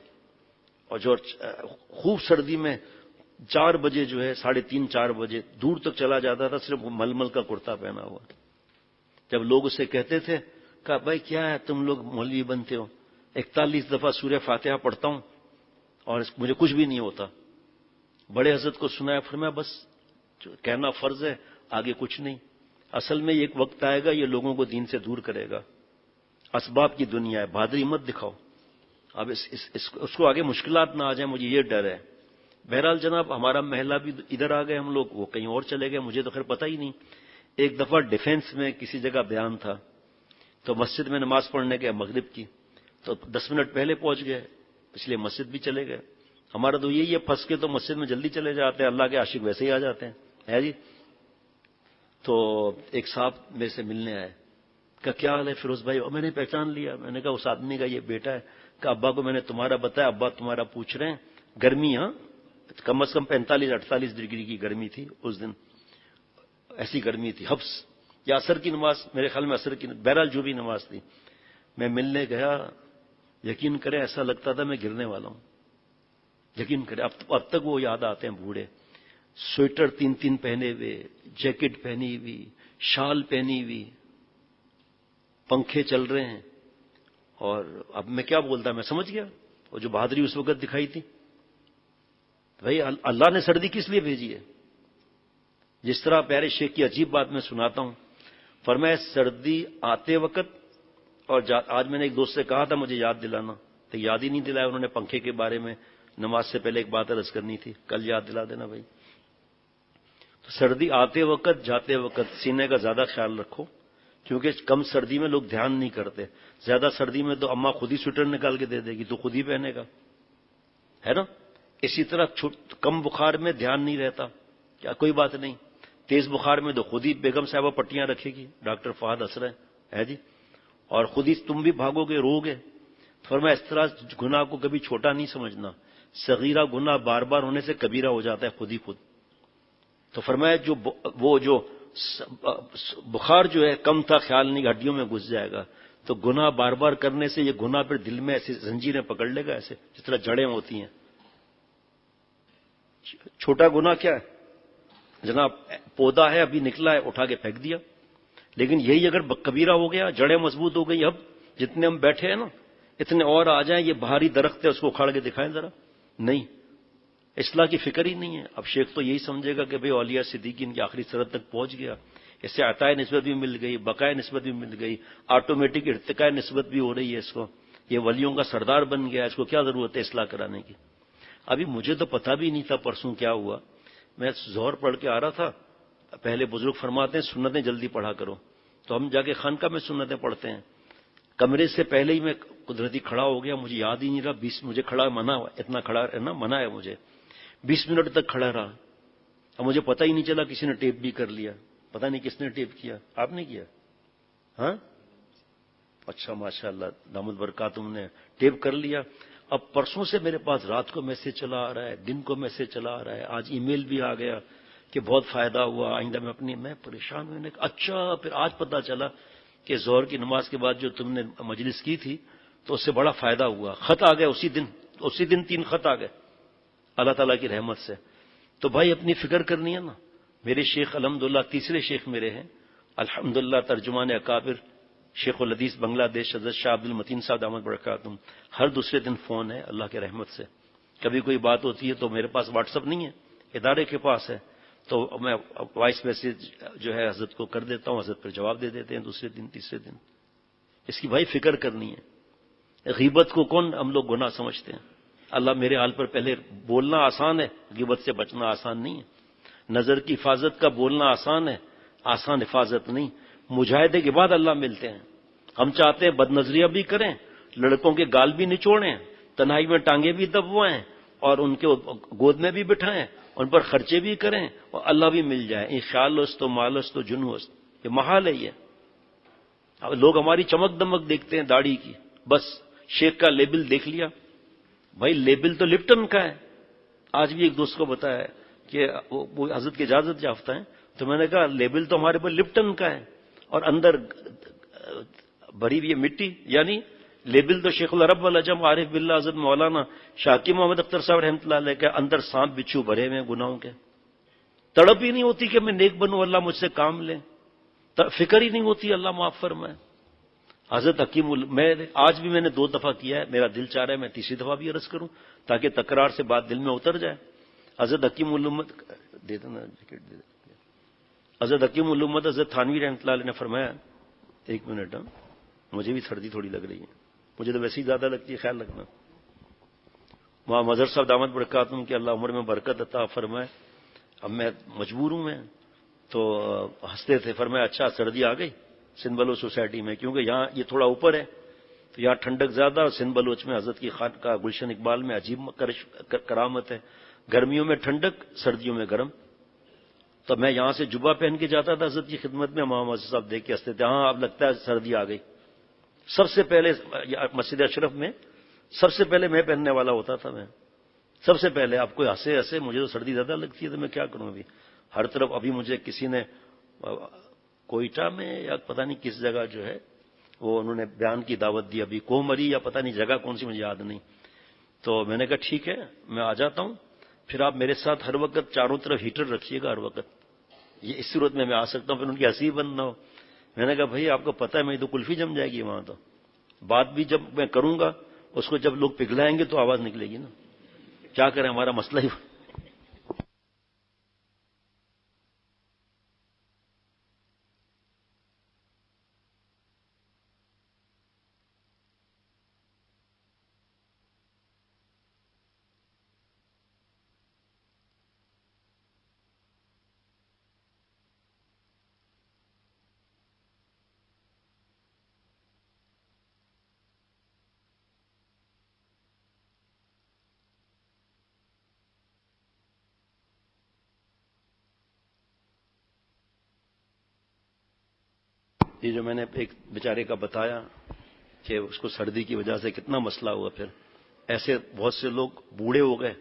اور جو خوب سردی میں 4 بجے جو ہے 3:30 4 بجے دور تک چلا جاتا تھا صرف ململ کا کرتا پہنا ہوا. جب لوگ اسے کہتے تھے کہ بھائی کیا ہے تم لوگ مولوی بنتے ہو، 41 دفعہ سورہ فاتحہ پڑھتا ہوں اور مجھے کچھ بھی نہیں ہوتا. بڑے حضرت کو سنایا، فرمایا بس کہنا فرض ہے، آگے کچھ نہیں. اصل میں ایک وقت آئے گا یہ لوگوں کو دین سے دور کرے گا. اسباب کی دنیا ہے، بہادری مت دکھاؤ. اب اس کو آگے مشکلات نہ آ جائیں، مجھے یہ ڈر ہے. بہرحال جناب، ہمارا محلہ بھی ادھر آ گئے ہم لوگ، وہ کہیں اور چلے گئے، مجھے تو خیر پتہ ہی نہیں. ایک دفعہ ڈیفینس میں کسی جگہ بیان تھا، تو مسجد میں نماز پڑھنے گئے مغرب کی، تو 10 منٹ پہلے پہنچ گئے، اس لیے مسجد بھی چلے گئے. ہمارا تو یہی ہے، پھنس کے تو مسجد میں جلدی چلے جاتے ہیں، اللہ کے عاشق ویسے ہی آ جاتے ہیں، ہے جی. تو ایک صاحب میرے سے ملنے آئے، کہا کیا حال ہے فیروز بھائی؟ اور میں نے پہچان لیا. میں نے کہا اس آدمی کا یہ بیٹا ہے. کہ ابا کو میں نے تمہارا بتایا، ابا تمہارا پوچھ رہے ہیں. گرمی، ہاں کم از کم 45-48 ڈگری کی گرمی تھی اس دن، ایسی گرمی تھی. حبس یا عصر کی نماز، میرے خیال میں عصر کی، بہرحال جو بھی نماز تھی. میں ملنے گیا، یقین کریں ایسا لگتا تھا میں گرنے والا ہوں. یقین کریں اب تک وہ یاد آتے ہیں بوڑھے. سویٹر 3 پہنے ہوئے، جیکٹ پہنی ہوئی، شال پہنی ہوئی، پنکھے چل رہے ہیں. اور اب میں کیا بولتا، میں سمجھ گیا وہ جو بہادری اس وقت دکھائی تھی. بھائی اللہ نے سردی کس لیے بھیجی ہے؟ جس طرح پیارے شیخ کی عجیب بات میں سناتا ہوں. فرمایا سردی آتے وقت، اور آج میں نے ایک دوست سے کہا تھا مجھے یاد دلانا، تو یاد ہی نہیں دلایا. انہوں نے پنکھے کے بارے میں نماز سے پہلے ایک بات عرض کرنی تھی، کل یاد دلا دینا بھائی. تو سردی آتے وقت جاتے وقت سینے کا زیادہ خیال رکھو، کیونکہ کم سردی میں لوگ دھیان نہیں کرتے. زیادہ سردی میں تو اماں خود ہی سویٹر نکال کے دے دے گی، تو خود ہی پہنے گا، ہے نا. اسی طرح کم بخار میں دھیان نہیں رہتا، کیا کوئی بات نہیں. تیز بخار میں تو خود ہی بیگم صاحبہ پٹیاں رکھے گی، ڈاکٹر فہد ہنس رہے ہیں، ہے جی. اور خود ہی تم بھی بھاگو گے، رو گے. فرمایا اس طرح گناہ کو کبھی چھوٹا نہیں سمجھنا. صغیرہ گناہ بار بار ہونے سے کبیرہ ہو جاتا ہے خود ہی خود. تو فرمایا وہ جو بخار جو ہے کم تھا، خیال نہیں ہڈیوں میں گھس جائے گا. تو گناہ بار بار کرنے سے یہ گناہ پھر دل میں ایسی زنجیریں پکڑ لے گا، ایسے جس طرح جڑیں ہوتی ہیں. چھوٹا گناہ کیا ہے جناب؟ پودا ہے ابھی نکلا ہے، اٹھا کے پھینک دیا. لیکن یہی اگر کبیرہ ہو گیا، جڑیں مضبوط ہو گئی، اب جتنے ہم بیٹھے ہیں نا اتنے اور آ جائیں، یہ بھاری درخت ہے اس کو اکھاڑ کے دکھائیں ذرا. نہیں، اصلاح کی فکر ہی نہیں ہے. اب شیخ تو یہی سمجھے گا کہ بھئی اولیاء صدیقین کی آخری سرحد تک پہنچ گیا، اس سے عطائے نسبت بھی مل گئی، بقائے نسبت بھی مل گئی، آٹومیٹک ارتقاء نسبت بھی ہو رہی ہے اس کو. یہ ولیوں کا سردار بن گیا، اس کو کیا ضرورت ہے اصلاح کرانے کی؟ ابھی مجھے تو پتہ بھی نہیں تھا پرسوں کیا ہوا. میں ظہر پڑھ کے آ رہا تھا، پہلے بزرگ فرماتے ہیں سنتیں جلدی پڑھا کرو، تو ہم جا کے خانقاہ میں سنتیں پڑھتے ہیں. کمرے سے پہلے ہی میں قدرتی کھڑا ہو گیا، مجھے یاد ہی نہیں رہا. 20 مجھے کھڑا منع، اتنا کھڑا رہنا منع ہے مجھے. 20 منٹ تک کھڑا رہا. اب مجھے پتہ ہی نہیں چلا، کسی نے ٹیپ بھی کر لیا. پتہ نہیں کس نے ٹیپ کیا، آپ نے کیا؟ ہاں اچھا، ماشاء اللہ، دامت برکات، تم نے ٹیپ کر لیا. اب پرسوں سے میرے پاس رات کو میسج چلا آ رہا ہے، دن کو میسج چلا آ رہا ہے، آج ای میل بھی آ گیا کہ بہت فائدہ ہوا، آئندہ میں پریشان ہونے. اچھا، پھر آج پتہ چلا کہ ظہر کی نماز کے بعد جو تم نے مجلس کی تھی تو اس سے بڑا فائدہ ہوا. خط آ گئے اسی دن 3 خط آ گئے اللہ تعالیٰ کی رحمت سے. تو بھائی اپنی فکر کرنی ہے نا. میرے شیخ الحمدللہ تیسرے شیخ میرے ہیں الحمدللہ، ترجمان اکابر شیخ الحدیث بنگلہ دیش حضرت شاہ عبد المتین صاحب دامت برکاتہم. ہر دوسرے دن فون ہے اللہ کے رحمت سے. کبھی کوئی بات ہوتی ہے تو میرے پاس واٹس اپ نہیں ہے، ادارے کے پاس ہے، تو میں وائس میسج جو ہے حضرت کو کر دیتا ہوں، حضرت پر جواب دے دیتے ہیں دوسرے دن تیسرے دن. اس کی بھائی فکر کرنی ہے. غیبت کو کون ہم لوگ گناہ سمجھتے ہیں؟ اللہ میرے حال پر پہلے بولنا آسان ہے، غیبت سے بچنا آسان نہیں ہے. نظر کی حفاظت کا بولنا آسان ہے، آسان حفاظت نہیں. مجاہدے کے بعد اللہ ملتے ہیں. ہم چاہتے ہیں بد نظریہ بھی کریں، لڑکوں کے گال بھی نچوڑیں، تنہائی میں ٹانگیں بھی دبوائیں، اور ان کے گود میں بھی بٹھائیں، ان پر خرچے بھی کریں، اور اللہ بھی مل جائے. ان خیالست و مالست و جنوست، یہ محال ہے. یہ لوگ ہماری چمک دمک دیکھتے ہیں داڑھی کی، بس شیخ کا لیبل دیکھ لیا. بھائی لیبل تو لپٹن کا ہے. آج بھی ایک دوست کو بتایا کہ وہ حضرت کی اجازت یافتہ ہیں، تو میں نے کہا لیبل تو ہمارے پر لپٹن کا ہے، اور اندر بھری ہوئی مٹی. یعنی لیبل تو شیخ العرب والعجم عارف باللہ حضرت مولانا شاکی محمد اختر صاحب رحمۃ اللہ علیہ کے اندر سانپ بچھو بھرے ہوئے گناہوں کے. تڑپ ہی نہیں ہوتی کہ میں نیک بنوں، اللہ مجھ سے کام لے. فکر ہی نہیں ہوتی اللہ معاف فرمائے. حضرت حکیم میں آج بھی میں نے 2 دفعہ کیا ہے، میرا دل چاہ رہا ہے میں تیسری دفعہ بھی عرض کروں تاکہ تکرار سے بات دل میں اتر جائے. حضرت حکیم الامت دے دینا جیکٹ دے دینا. حضرت حکیم الامت حضرت تھانوی رحمۃ اللہ علیہ نے فرمایا، 1 منٹ، مجھے بھی سردی تھوڑی لگ رہی ہے، مجھے تو ویسے ہی زیادہ لگتی ہے، خیال رکھنا. وہاں مظہر صاحب دامت برکاتہم کہ اللہ عمر میں برکت عطا فرمائے. اب میں مجبور ہوں، میں تو ہنستے تھے، فرمایا اچھا سردی آ گئی سندھ بلوچ سوسائٹی میں، کیونکہ یہاں یہ تھوڑا اوپر ہے تو یہاں ٹھنڈک زیادہ، اور سندھ بلوچ میں حضرت کی خانقاہ گلشن اقبال میں عجیب کرامت ہے، گرمیوں میں ٹھنڈک سردیوں میں گرم. تو میں یہاں سے جبہ پہن کے جاتا تھا حضرت کی خدمت میں، محمد صاحب دیکھ کے ہنستے تھے، ہاں اب لگتا ہے سردی آ گئی. سب سے پہلے مسجد اشرف میں سب سے پہلے میں پہننے والا ہوتا تھا، میں سب سے پہلے. آپ کوئی ہنسے، مجھے تو سردی زیادہ لگتی ہے تو میں کیا کروں ابھی. ہر طرف ابھی مجھے کسی نے کوئٹہ میں یا پتہ نہیں کس جگہ جو ہے وہ انہوں نے بیان کی دعوت دی، ابھی کومری یا پتہ نہیں جگہ کون سی مجھے یاد نہیں. تو میں نے کہا ٹھیک ہے میں آ جاتا ہوں، پھر آپ میرے ساتھ ہر وقت چاروں طرف ہیٹر رکھیے گا ہر وقت، یہ اس صورت میں آ سکتا ہوں. پھر ان کی ہنسی بند نہ ہو. میں نے کہا بھائی آپ کو پتہ ہے میری تو کلفی جم جائے گی وہاں. تو بات بھی جب میں کروں گا اس کو جب لوگ پگھلائیں گے تو آواز نکلے گی نا، کیا کریں ہمارا مسئلہ ہی. یہ جو میں نے ایک بیچارے کا بتایا کہ اس کو سردی کی وجہ سے کتنا مسئلہ ہوا، پھر ایسے بہت سے لوگ بوڑھے ہو گئے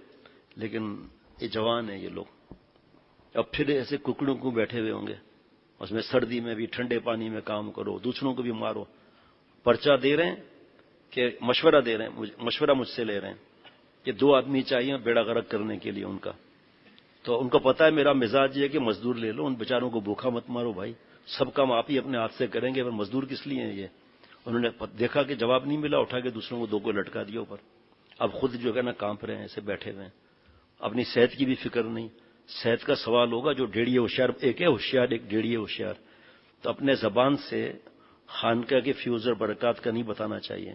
لیکن یہ جوان ہیں یہ لوگ، اب پھر ایسے ککڑوں کو بیٹھے ہوئے ہوں گے، اس میں سردی میں بھی ٹھنڈے پانی میں کام کرو، دوسروں کو بھی مارو. پرچہ دے رہے ہیں کہ مشورہ دے رہے ہیں، مشورہ مجھ سے لے رہے ہیں کہ 2 آدمی چاہیے بیڑا غرق کرنے کے لیے ان کا. تو ان کو پتا ہے میرا مزاج یہ ہے کہ مزدور لے لو، ان بیچاروں کو بھوکا مت مارو بھائی، سب کام آپ ہی اپنے ہاتھ سے کریں گے، پر مزدور کس لیے ہیں یہ. انہوں نے دیکھا کہ جواب نہیں ملا، اٹھا کے دوسروں کو 2 کو لٹکا دیا اوپر. اب خود جو ہے نا کانپ رہے ہیں، ایسے بیٹھے ہوئے ہیں، اپنی صحت کی بھی فکر نہیں. صحت کا سوال ہوگا جو ڈیڑھیے ہوشیار، ایک ہے ہوشیار ایک ڈیڑھیے ہوشیار. تو اپنے زبان سے خانقاہ کے فیوز اور برکات کا نہیں بتانا چاہیے،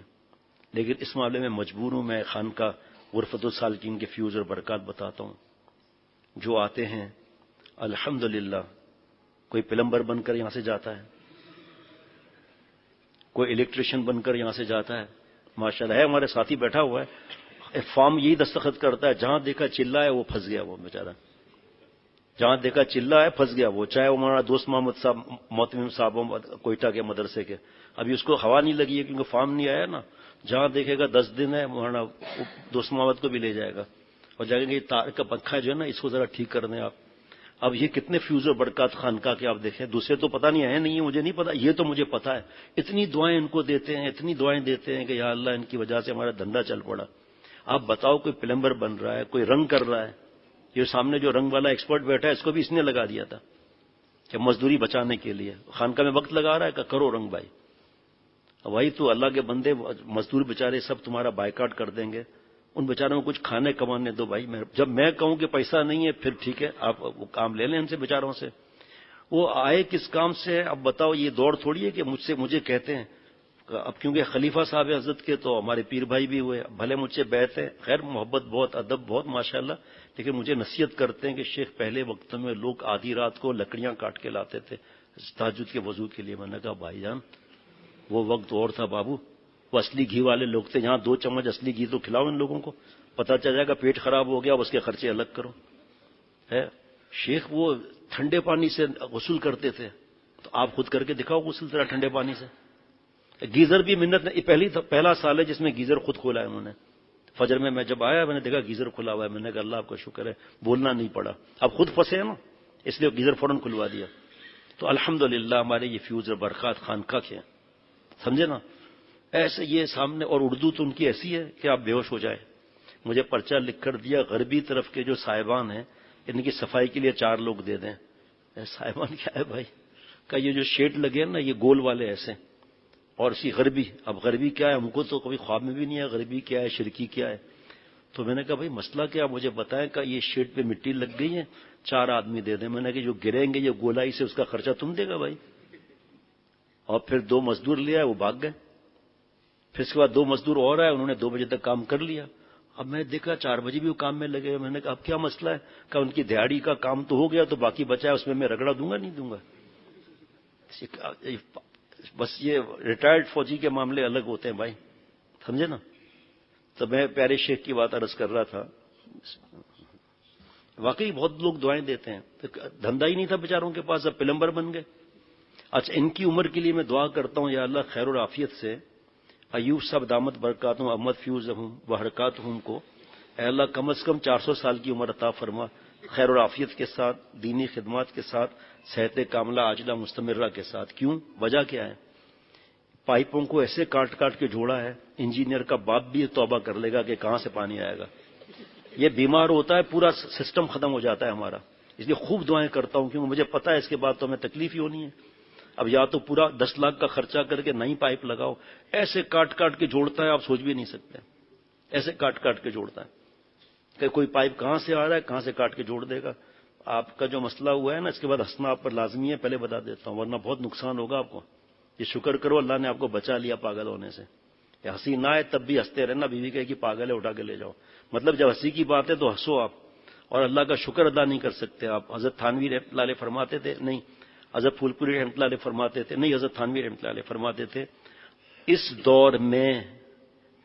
لیکن اس معاملے میں مجبور ہوں، میں خانقاہ غرفت السالکین کے فیوز اور برکات بتاتا ہوں. جو آتے ہیں الحمدللہ، کوئی پلمبر بن کر یہاں سے جاتا ہے، کوئی الیکٹریشین بن کر یہاں سے جاتا ہے، ماشاءاللہ ہے ہمارے ساتھی بیٹھا ہوا ہے، فارم یہی دستخط کرتا ہے، جہاں دیکھا چلا ہے وہ پھنس گیا، وہ بیچارہ جہاں دیکھا چلا ہے پھنس گیا وہ. چاہے وہ ہمارا دوست محمد صاحب محتمم صاحب کوئٹہ کے مدرسے کے، ابھی اس کو ہوا نہیں لگی ہے کیونکہ فارم نہیں آیا نا. جہاں دیکھے گا 10 دن ہے، مولانا دوست محمد کو بھی لے جائے گا اور جائیں گے یہ تار کا پنکھا جو ہے نا اس کو ذرا ٹھیک کر دیں آپ. اب یہ کتنے فیوز اور برکات خانقاہ کے آپ دیکھیں، دوسرے تو پتہ نہیں ہے نہیں ہے، مجھے نہیں پتا، یہ تو مجھے پتا ہے. اتنی دعائیں ان کو دیتے ہیں، اتنی دعائیں دیتے ہیں کہ یا اللہ ان کی وجہ سے ہمارا دھندا چل پڑا. آپ بتاؤ کوئی پلمبر بن رہا ہے، کوئی رنگ کر رہا ہے، یہ سامنے جو رنگ والا ایکسپرٹ بیٹھا ہے اس کو بھی اس نے لگا دیا تھا کہ مزدوری بچانے کے لیے خانقاہ میں وقت لگا رہا ہے کہ کرو رنگ بھائی. وہی تو اللہ کے بندے مزدور بیچارے سب تمہارا بائیکاٹ کر دیں گے، ان بیچاروں کو کچھ کھانے کمانے دو بھائی. جب میں کہوں کہ پیسہ نہیں ہے پھر ٹھیک ہے آپ وہ کام لے لیں ان سے بیچاروں سے. وہ آئے کس کام سے اب بتاؤ، یہ دوڑ تھوڑی ہے کہ مجھے کہتے ہیں. اب کیونکہ خلیفہ صاحب حضرت کے تو ہمارے پیر بھائی بھی ہوئے، بھلے مجھ سے بیعت ہے، خیر محبت بہت، ادب بہت ماشاءاللہ، لیکن مجھے نصیحت کرتے ہیں کہ شیخ پہلے وقت میں لوگ آدھی رات کو لکڑیاں کاٹ کے لاتے تھے تہجد کے وضو کے لیے. میں نے کہا بھائی جان وہ وقت اور تھا بابو، وہ اصلی گھی والے لوگ تھے. یہاں 2 چمچ اصلی گھی تو کھلاؤ ان لوگوں کو، پتہ چل جائے گا پیٹ خراب ہو گیا، اس کے خرچے الگ کرو. ہے شیخ وہ ٹھنڈے پانی سے غسل کرتے تھے، تو آپ خود کر کے دکھاؤ غسل ذرا ٹھنڈے پانی سے. گیزر بھی منت نے پہلا سال ہے جس میں گیزر خود کھولا ہے انہوں نے. فجر میں جب آیا میں نے دیکھا گیزر کھلا ہوا ہے، میں نے کہا اللہ آپ کا شکر ہے بولنا نہیں پڑا. اب خود پھنسے ہیں نا اس لیے گیزر فوراً کھلوا دیا. تو الحمدللہ ہمارے یہ فیوز اور برکات خانقاہ کے ہیں، سمجھے نا. ایسے یہ سامنے، اور اردو تو ان کی ایسی ہے کہ آپ بے ہوش ہو جائے. مجھے پرچہ لکھ کر دیا غربی طرف کے جو صاحبان ہیں ان کی صفائی کے لیے 4 لوگ دے دیں. صاحبان کیا ہے بھائی؟ کہ یہ جو شیڈ لگے ہیں نا یہ گول والے ایسے، اور اسی غربی، اب غربی کیا ہے ہم کو تو کبھی خواب میں بھی نہیں ہے، غربی کیا ہے، شرکی کیا ہے. تو میں نے کہا بھائی مسئلہ کیا مجھے بتائیں. کہ یہ شیڈ پہ مٹی لگ گئی ہے، 4 آدمی دے دیں. میں نے کہا جو گریں گے یہ گولائی سے اس کا خرچہ تم دے گا بھائی. اور پھر 2 مزدور لے آئے، وہ بھاگ گئے. پھر اس کے بعد 2 مزدور اور آئے، انہوں نے 2 بجے تک کام کر لیا. اب میں دیکھا 4 بجے بھی وہ کام میں لگے. میں نے کہا اب کیا مسئلہ ہے؟ کہ ان کی دیہڑی کا کام تو ہو گیا، تو باقی بچا ہے اس میں رگڑا دوں گا نہیں دوں گا. بس یہ ریٹائرڈ فوجی کے معاملے الگ ہوتے ہیں بھائی، سمجھے نا. تو میں پیارے شیخ کی بات عرض کر رہا تھا. واقعی بہت لوگ دعائیں دیتے ہیں، دھندا ہی نہیں تھا بیچاروں کے پاس، اب پلمبر بن گئے. اچھا ان کی عمر کے لیے میں دعا کرتا ہوں یا اللہ خیر اور عافیت سے ایوب صاحب دامت برکاتہم احمد فیوزہم و حرکاتہم کو اے اللہ کم از کم 400 سال کی عمر عطا فرما، خیر اور عافیت کے ساتھ، دینی خدمات کے ساتھ، صحت کاملہ عاجلہ مستمرہ کے ساتھ. کیوں؟ وجہ کیا ہے؟ پائپوں کو ایسے کاٹ کاٹ کے جوڑا ہے، انجینئر کا باپ بھی توبہ کر لے گا کہ کہاں سے پانی آئے گا. یہ بیمار ہوتا ہے پورا سسٹم ختم ہو جاتا ہے ہمارا. اس لیے خوب دعائیں کرتا ہوں کیونکہ مجھے پتا ہے اس کے بعد تو ہمیں تکلیف ہی ہونی ہے. اب یا تو پورا 10 لاکھ کا خرچہ کر کے نئی پائپ لگاؤ، ایسے کاٹ کاٹ کے جوڑتا ہے آپ سوچ بھی نہیں سکتے. ایسے کاٹ کاٹ کے جوڑتا ہے کہ کوئی پائپ کہاں سے آ رہا ہے کہاں سے کاٹ کے جوڑ دے گا. آپ کا جو مسئلہ ہوا ہے نا اس کے بعد ہنسنا آپ پر لازمی ہے، پہلے بتا دیتا ہوں ورنہ بہت نقصان ہوگا آپ کو. یہ شکر کرو اللہ نے آپ کو بچا لیا پاگل ہونے سے. کہ ہنسی نہ آئے تب بھی ہنستے رہنا، بیوی کہے کہ پاگل ہے اٹھا کے لے جاؤ. مطلب جب ہنسی کی بات ہے تو ہنسو آپ، اور اللہ کا شکر ادا نہیں کر سکتے آپ. حضرت تھانوی رحمۃ اللہ علیہ فرماتے تھے، نہیں حضرت پھول پوری رحمۃ اللہ علیہ فرماتے تھے، نہیں حضرت تھانوی رحمۃ اللہ علیہ فرماتے تھے اس دور میں،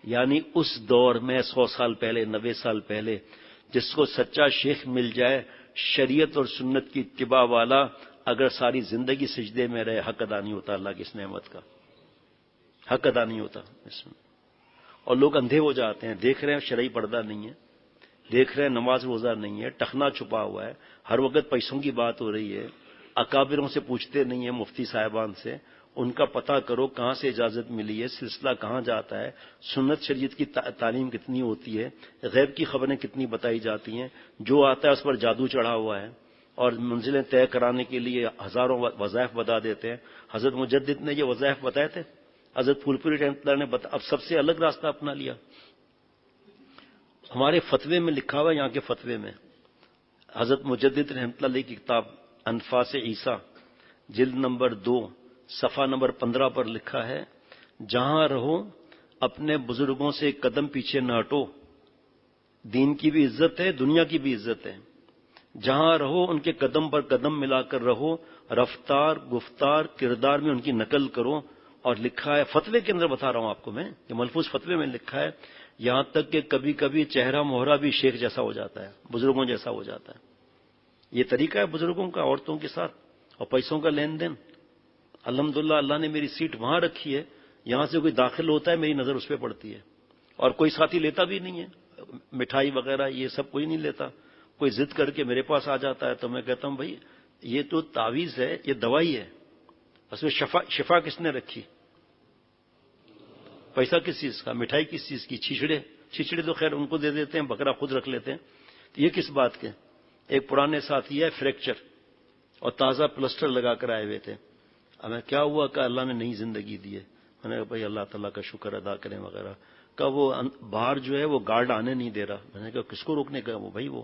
یعنی اس دور میں 100 سال پہلے 90 سال پہلے جس کو سچا شیخ مل جائے شریعت اور سنت کی اتباع والا، اگر ساری زندگی سجدے میں رہے حق ادا نہیں ہوتا اللہ کی اس نعمت کا، حق ادا نہیں ہوتا اس میں. اور لوگ اندھے ہو جاتے ہیں، دیکھ رہے ہیں شرعی پردہ نہیں ہے، دیکھ رہے ہیں نماز روزہ نہیں ہے، ٹخنا چھپا ہوا ہے، ہر وقت پیسوں کی بات ہو رہی ہے، اکابروں سے پوچھتے نہیں ہیں، مفتی صاحبان سے ان کا پتہ کرو کہاں سے اجازت ملی ہے، سلسلہ کہاں جاتا ہے، سنت شریعت کی تعلیم کتنی ہوتی ہے، غیب کی خبریں کتنی بتائی جاتی ہیں. جو آتا ہے اس پر جادو چڑھا ہوا ہے اور منزلیں طے کرانے کے لیے ہزاروں وظائف بتا دیتے ہیں. حضرت مجدد نے یہ وظائف بتائے تھے، حضرت پھول پوری رحمۃ اللہ نے اب سب سے الگ راستہ اپنا لیا. ہمارے فتوے میں لکھا ہوا ہے، یہاں کے فتوے میں حضرت مجدد رحمۃ اللہ علیہ کی کتاب انفاس عیسیٰ جلد نمبر 2 صفحہ نمبر 15 پر لکھا ہے، جہاں رہو اپنے بزرگوں سے ایک قدم پیچھے نہ ہٹو، دین کی بھی عزت ہے دنیا کی بھی عزت ہے. جہاں رہو ان کے قدم پر قدم ملا کر رہو، رفتار گفتار کردار میں ان کی نقل کرو. اور لکھا ہے فتوے کے اندر بتا رہا ہوں آپ کو میں، یہ ملفوظ فتوے میں لکھا ہے، یہاں تک کہ کبھی کبھی چہرہ مہرہ بھی شیخ جیسا ہو جاتا ہے، بزرگوں جیسا ہو جاتا ہے. یہ طریقہ ہے بزرگوں کا عورتوں کے ساتھ اور پیسوں کا لین دین. الحمدللہ اللہ نے میری سیٹ وہاں رکھی ہے، یہاں سے کوئی داخل ہوتا ہے میری نظر اس پہ پڑتی ہے، اور کوئی ساتھی لیتا بھی نہیں ہے، مٹھائی وغیرہ یہ سب کوئی نہیں لیتا. کوئی ضد کر کے میرے پاس آ جاتا ہے تو میں کہتا ہوں بھائی یہ تو تعویذ ہے، یہ دوائی ہے، اس میں شفا کس نے رکھی؟ پیسہ کس چیز کا، مٹھائی کس چیز کی، چھچڑے تو خیر ان کو دے دیتے ہیں، بکرا خود رکھ لیتے ہیں. یہ کس بات کے؟ ایک پرانے ساتھی ہے فریکچر اور تازہ پلسٹر لگا کر آئے ہوئے تھے. ہمیں کیا ہوا کہ اللہ نے نئی زندگی دی ہے. میں نے کہا بھائی اللہ تعالیٰ کا شکر ادا کریں وغیرہ. کہ وہ باہر جو ہے وہ گارڈ آنے نہیں دے رہا. میں نے کہا کس کو روکنے کا؟ وہ بھائی وہ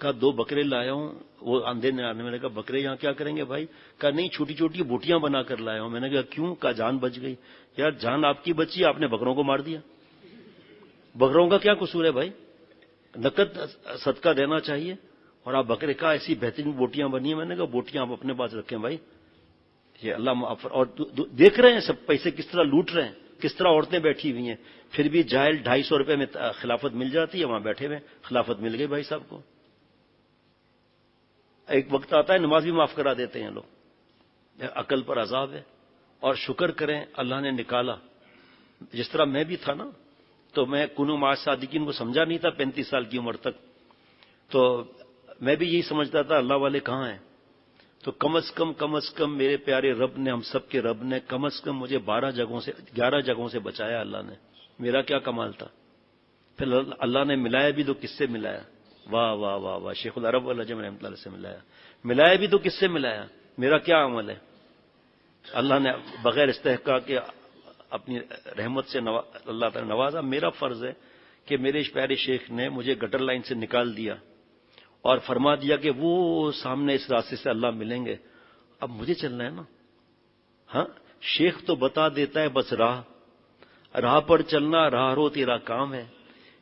کہا 2 بکرے لایا ہوں وہ اندھے نہیں آنے. میں نے کہا بکرے یہاں کیا کریں گے بھائی؟ کہا نہیں چھوٹی چھوٹی بوٹیاں بنا کر لایا ہوں. میں نے کہا کیوں؟ کہا جان بچ گئی. یار جان آپ کی بچی، آپ نے بکروں کو مار دیا. بکروں کا کیا قصور ہے بھائی؟ نقد صدقہ دینا چاہیے اور آپ بکرے کا ایسی بہترین بوٹیاں بنی ہیں. میں نے کہا بوٹیاں آپ اپنے پاس رکھیں بھائی، یہ اللہ. اور دیکھ رہے ہیں سب پیسے کس طرح لوٹ رہے ہیں، کس طرح عورتیں بیٹھی ہوئی ہیں، پھر بھی جاہل 250 روپے میں خلافت مل جاتی ہے، وہاں بیٹھے ہوئے خلافت مل گئی بھائی صاحب کو. ایک وقت آتا ہے نماز بھی معاف کرا دیتے ہیں لوگ. عقل پر عذاب ہے. اور شکر کریں اللہ نے نکالا. جس طرح میں بھی تھا نا تو میں کنو مع صادقین کو سمجھا نہیں تھا 35 سال کی عمر تک. تو میں بھی یہی سمجھتا تھا اللہ والے کہاں ہیں. تو کم از کم میرے پیارے رب نے، ہم سب کے رب نے کم از کم مجھے 11 جگہوں سے بچایا اللہ نے. میرا کیا کمال تھا. پھر اللہ نے ملایا بھی تو کس سے ملایا؟ واہ واہ واہ واہ، شیخ العرب والعجم رحمۃ اللہ علیہ سے ملایا. ملایا بھی تو کس سے ملایا؟ میرا کیا عمل ہے؟ اللہ نے بغیر استحقاق کے اپنی رحمت سے اللہ تعالیٰ نوازا. میرا فرض ہے کہ میرے پیارے شیخ نے مجھے گٹر لائن سے نکال دیا اور فرما دیا کہ وہ سامنے اس راستے سے اللہ ملیں گے. اب مجھے چلنا ہے نا. ہاں شیخ تو بتا دیتا ہے بس راہ پر چلنا، راہ رو تیرا کام ہے.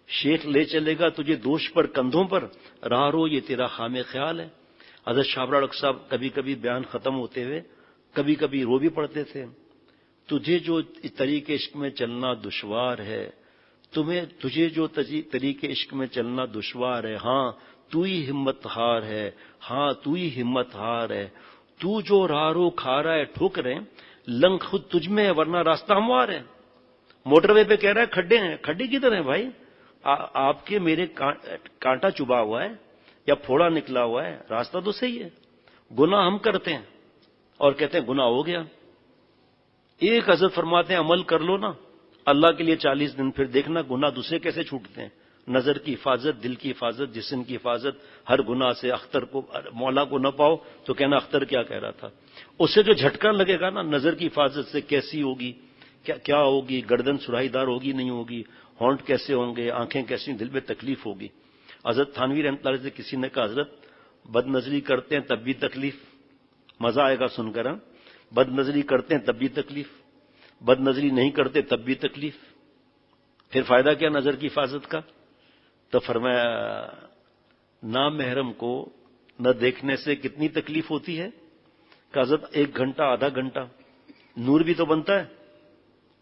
شیخ لے چلے گا تجھے دوش پر کندھوں پر، راہ رو یہ تیرا خام خیال ہے. حضرت شاہ ڈاکٹر صاحب کبھی کبھی بیان ختم ہوتے ہوئے کبھی کبھی رو بھی پڑتے تھے. تجھے جو طریقے عشق میں چلنا دشوار ہے، تجھے جو طریقے عشق میں چلنا دشوار ہے، ہاں تو ہی ہمت ہار ہے، ہاں تو ہی ہمت ہار ہے. تو جو راہ رو کھا رہا ہے ٹھوکریں، لنگ خود تجھ میں ہے ورنہ راستہ ہموار ہے. موٹر وے پہ کہہ رہا ہے کھڈے ہیں. کھڈے کدھر ہیں بھائی؟ آپ کے میرے کانٹا چبھا ہوا ہے یا پھوڑا نکلا ہوا ہے، راستہ تو صحیح ہے. گناہ ہم کرتے ہیں اور کہتے ہیں گناہ ہو گیا. ایک حضرت فرماتے ہیں عمل کر لو نا اللہ کے لیے 40 دن، پھر دیکھنا گناہ دوسرے کیسے چھوٹتے ہیں. نظر کی حفاظت، دل کی حفاظت، جسم کی حفاظت، ہر گناہ سے. اختر کو مولا کو نہ پاؤ تو کہنا اختر کیا کہہ رہا تھا. اس سے جو جھٹکا لگے گا نا نظر کی حفاظت سے، کیسی ہوگی، کیا ہوگی، گردن سراہی دار ہوگی نہیں ہوگی، ہونٹ کیسے ہوں گے، آنکھیں کیسی، دل میں تکلیف ہوگی. حضرت تھانوی رحمۃ اللہ علیہ سے کسی نے کہا حضرت بد نظری کرتے ہیں تب بھی تکلیف. مزہ آئے گا سن کر. بد نظری کرتے ہیں تب بھی تکلیف، بد نظری نہیں کرتے تب بھی تکلیف، پھر فائدہ کیا نظر کی حفاظت کا؟ تو فرمایا نامحرم کو نہ دیکھنے سے کتنی تکلیف ہوتی ہے کہ حضرت 1 گھنٹہ آدھا گھنٹہ نور بھی تو بنتا ہے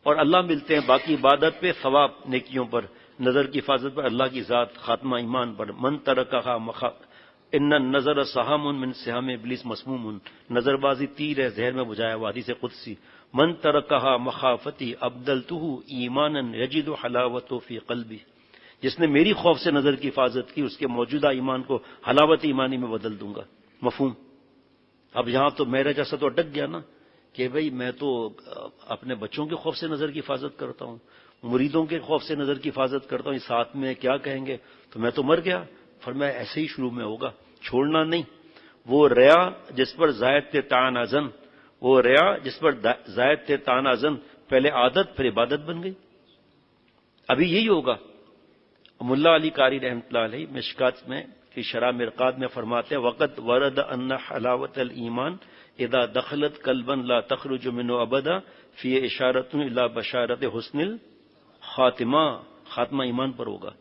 اور اللہ ملتے ہیں. باقی عبادت پہ، ثواب نیکیوں پر، نظر کی حفاظت پر، اللہ کی ذات، خاتمہ ایمان پر. من ترکھا ان النظر سہام من سہام ابلیس مسموم، نظر بازی تیر ہے زہر میں بجھایا ہوا، حدیث قدسی. من ترکھا مخافتی ابدلتہ ایمانا یجد حلاوۃ فی قلبی، جس نے میری خوف سے نظر کی حفاظت کی اس کے موجودہ ایمان کو حلاوت ایمانی میں بدل دوں گا. مفہوم؟ اب یہاں تو میرا جیسا تو اٹک گیا نا کہ بھئی میں تو اپنے بچوں کے خوف سے نظر کی حفاظت کرتا ہوں، مریدوں کے خوف سے نظر کی حفاظت کرتا ہوں، یہ ساتھ میں کیا کہیں گے، تو میں تو مر گیا. فرمایا ایسے ہی شروع میں ہوگا، چھوڑنا نہیں. وہ ریا جس پر زائد تھے تان ازن، وہ ریا جس پر زائد تھے تان ازن، پہلے عادت پھر عبادت بن گئی. ابھی یہی ہوگا. ملا علی قاری رحمۃ اللہ علیہ مشکات میں کی شرح مرقات میں فرماتے ہیں وقت ورد ان حلاوت الایمان اذا دخلت قلبا لا تخرج منه ابدا فی اشارت الی بشارت حسن الخاتمہ. خاتمہ ایمان پر ہوگا.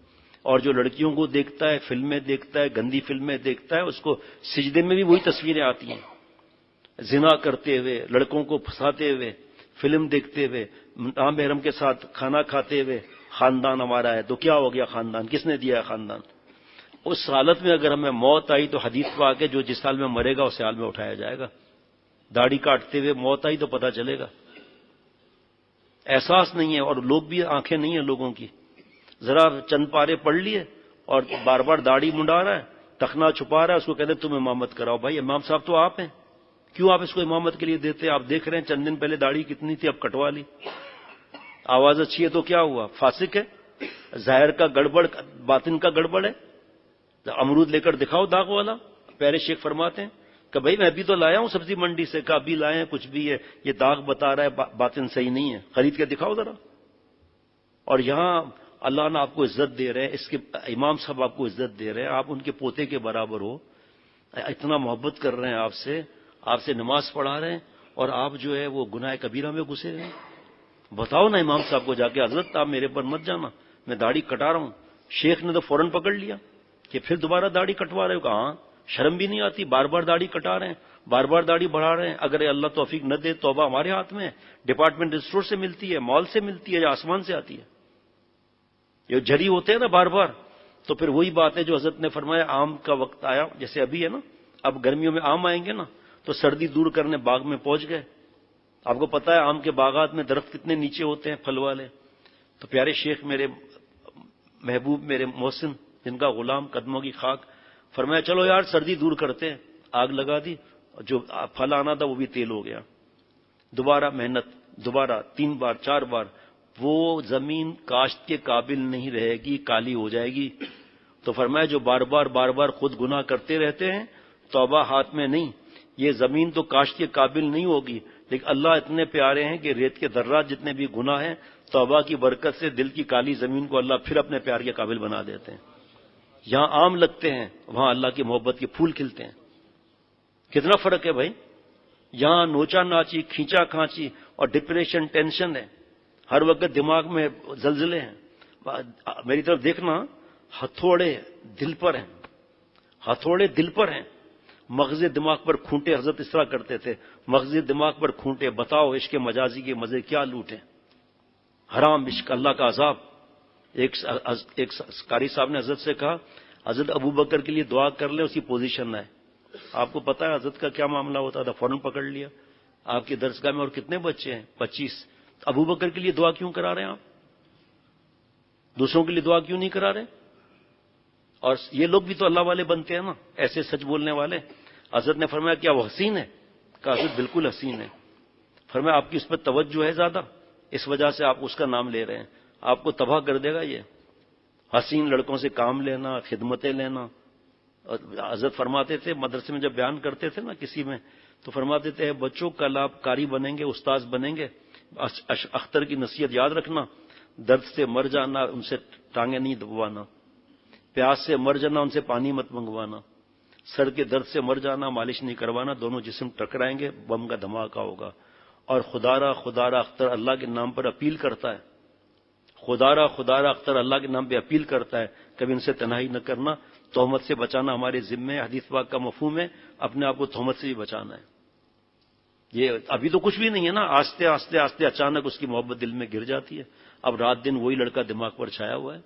اور جو لڑکیوں کو دیکھتا ہے، فلمیں دیکھتا ہے، گندی فلمیں دیکھتا ہے، اس کو سجدے میں بھی وہی تصویریں آتی ہیں، زنا کرتے ہوئے، لڑکوں کو پھنساتے ہوئے، فلم دیکھتے ہوئے، نامحرم کے ساتھ کھانا کھاتے ہوئے. خاندان ہمارا ہے تو کیا ہو گیا؟ خاندان کس نے دیا ہے؟ خاندان. اس حالت میں اگر ہمیں موت آئی تو حدیث پا کے جو جس حال میں مرے گا اس حال میں اٹھایا جائے گا. داڑھی کاٹتے ہوئے موت آئی تو پتہ چلے گا. احساس نہیں ہے اور لوگ بھی آنکھیں نہیں ہیں لوگوں کی. ذرا چند پارے پڑھ لیے اور بار بار داڑھی منڈا رہا ہے، ٹخنا چھپا رہا ہے، اس کو کہتے تم امامت کراؤ. بھائی امام صاحب تو آپ ہیں، کیوں آپ اس کو امامت کے لیے دیتے ہیں؟ آپ دیکھ رہے ہیں چند دن پہلے داڑھی کتنی تھی، اب کٹوا لی. آواز اچھی ہے تو کیا ہوا؟ فاسق ہے. ظاہر کا گڑبڑ، باطن کا گڑبڑ ہے. امرود لے کر دکھاؤ داغ والا. پیارے شیخ فرماتے ہیں کہ بھائی میں بھی تو لایا ہوں سبزی منڈی سے، کہ ابھی لائے ہیں کچھ بھی ہے، یہ داغ بتا رہا ہے باطن صحیح نہیں ہے، خرید کے دکھاؤ ذرا. اور یہاں اللہ نے آپ کو عزت دے رہے ہیں، اس کے امام صاحب آپ کو عزت دے رہے ہیں، آپ ان کے پوتے کے برابر ہو، اتنا محبت کر رہے ہیں آپ سے نماز پڑھا رہے ہیں، اور آپ جو ہے وہ گناہ کبیرہ میں گھسے رہے ہیں. بتاؤ نا امام صاحب کو جا کے حضرت آپ میرے پر مت جانا، میں داڑھی کٹا رہا ہوں. شیخ نے تو فوراً پکڑ لیا کہ پھر دوبارہ داڑھی کٹوا رہے ہو. کہاں شرم بھی نہیں آتی؟ بار بار داڑھی کٹا رہے ہیں، بار بار داڑھی بڑھا رہے ہیں. اگر اللہ توفیق نہ دے توبہ ہمارے ہاتھ میں ہے. ڈپارٹمنٹ اسٹور سے ملتی ہے، مال سے ملتی ہے، یا آسمان سے آتی ہے. یہ جھری ہوتے ہیں نا بار بار. تو پھر وہی بات ہے جو حضرت نے فرمایا آم کا وقت آیا، جیسے ابھی ہے نا، اب گرمیوں میں آم آئیں گے نا تو سردی دور کرنے باغ میں پہنچ گئے. آپ کو پتا ہے آم کے باغات میں درخت کتنے نیچے ہوتے ہیں پھل والے. تو پیارے شیخ میرے محبوب، میرے محسن، جن کا غلام، قدموں کی خاک، فرمایا چلو یار سردی دور کرتے ہیں. آگ لگا دی، جو پھل آنا تھا وہ بھی تیل ہو گیا. دوبارہ محنت، دوبارہ 3 بار 4 بار. وہ زمین کاشت کے قابل نہیں رہے گی، کالی ہو جائے گی. تو فرمایا جو بار بار خود گناہ کرتے رہتے ہیں، توبہ ہاتھ میں نہیں، یہ زمین تو کاشت کے قابل نہیں ہوگی، لیکن اللہ اتنے پیارے ہیں کہ ریت کے ذرات جتنے بھی گناہ ہیں، توبہ کی برکت سے دل کی کالی زمین کو اللہ پھر اپنے پیار کے قابل بنا دیتے ہیں۔ یہاں آم لگتے ہیں، وہاں اللہ کی محبت کے پھول کھلتے ہیں۔ کتنا فرق ہے بھائی؟ یہاں نوچا ناچی، کھینچا کھانچی اور ڈپریشن، ٹینشن ہے، ہر وقت دماغ میں زلزلے ہیں۔ میری طرف دیکھنا، ہتھوڑے دل پر ہیں، ہتھوڑے دل پر ہیں، مغز دماغ پر کھونٹے۔ حضرت اس طرح کرتے تھے، مغز دماغ پر کھونٹے، بتاؤ عشق مجازی کے مزے کیا لوٹیں، حرام عشق، اللہ کا عذاب۔ ایک قاری صاحب نے حضرت سے کہا، حضرت ابو بکر کے لیے دعا کر لیں، اسی پوزیشن میں ہے۔ آپ کو پتا ہے حضرت کا کیا معاملہ ہوتا تھا؟ فوراً پکڑ لیا۔ آپ کی درسگاہ میں اور کتنے بچے ہیں؟ 25۔ ابو بکر کے لیے دعا کیوں کرا رہے ہیں آپ؟ دوسروں کے لیے دعا کیوں نہیں کرا رہے؟ اور یہ لوگ بھی تو اللہ والے بنتے ہیں نا، ایسے سچ بولنے والے۔ حضرت نے فرمایا کیا وہ حسین ہے؟ کہا حضرت بالکل حسین ہے۔ فرمایا آپ کی اس پر توجہ ہے زیادہ، اس وجہ سے آپ اس کا نام لے رہے ہیں، آپ کو تباہ کر دے گا یہ۔ حسین لڑکوں سے کام لینا، خدمتیں لینا۔ حضرت فرماتے تھے، مدرسے میں جب بیان کرتے تھے نا کسی میں، تو فرماتے تھے بچوں کل آپ قاری بنیں گے، استاذ بنیں گے، اختر کی نصیحت یاد رکھنا، درد سے مر جانا، ان سے ٹانگیں نہیں دبوانا، پیاس سے مر جانا، ان سے پانی مت منگوانا، سر کے درد سے مر جانا، مالش نہیں کروانا، دونوں جسم ٹکرائیں گے، بم کا دھماکہ ہوگا۔ اور خدارا خدارا اختر اللہ کے نام پر اپیل کرتا ہے، خدارا خدارا اختر اللہ کے نام پہ اپیل کرتا ہے، کبھی ان سے تنہائی نہ کرنا۔ تہمت سے بچانا ہمارے ذمے ہے، حدیث پاک کا مفہوم ہے، اپنے آپ کو تہمت سے بھی بچانا ہے۔ یہ ابھی تو کچھ بھی نہیں ہے نا، آستے آستے آستے اچانک اس کی محبت دل میں گر جاتی ہے۔ اب رات دن وہی لڑکا دماغ پر چھایا ہوا ہے۔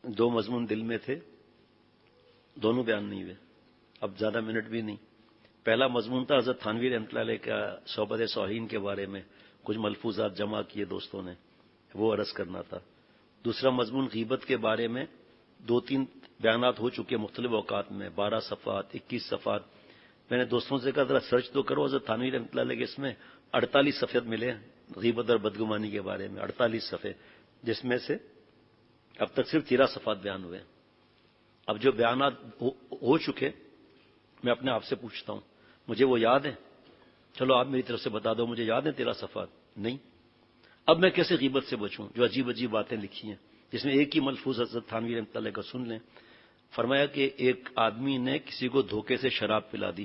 دو مضمون دل میں تھے، دونوں بیان نہیں ہوئے، اب زیادہ منٹ بھی نہیں۔ پہلا مضمون تھا حضرت تھانوی رحمۃ اللہ علیہ کا صحبت صالحین کے بارے میں، کچھ ملفوظات جمع کیے دوستوں نے، وہ عرض کرنا تھا۔ دوسرا مضمون غیبت کے بارے میں 2-3 بیانات ہو چکے مختلف اوقات میں، 12 صفحات، 21 صفحات۔ میں نے دوستوں سے کہا ذرا سرچ تو کرو، حضرت تھانوی رحمۃ اللہ علیہ کے اس میں 48 صفحے ملے غیبت اور بدگمانی کے بارے میں، 48 صفحے، جس میں سے اب تک صرف 13 صفحات بیان ہوئے۔ اب جو بیانات ہو چکے، میں اپنے آپ سے پوچھتا ہوں مجھے وہ یاد ہیں؟ چلو آپ میری طرف سے بتا دو، مجھے یاد ہیں 13 صفحات؟ نہیں۔ اب میں کیسے غیبت سے بچوں جو عجیب عجیب باتیں لکھی ہیں، جس میں ایک ہی ملفوظ حضرت تھانوی رحمۃ اللہ کا سن لیں۔ فرمایا کہ ایک آدمی نے کسی کو دھوکے سے شراب پلا دی،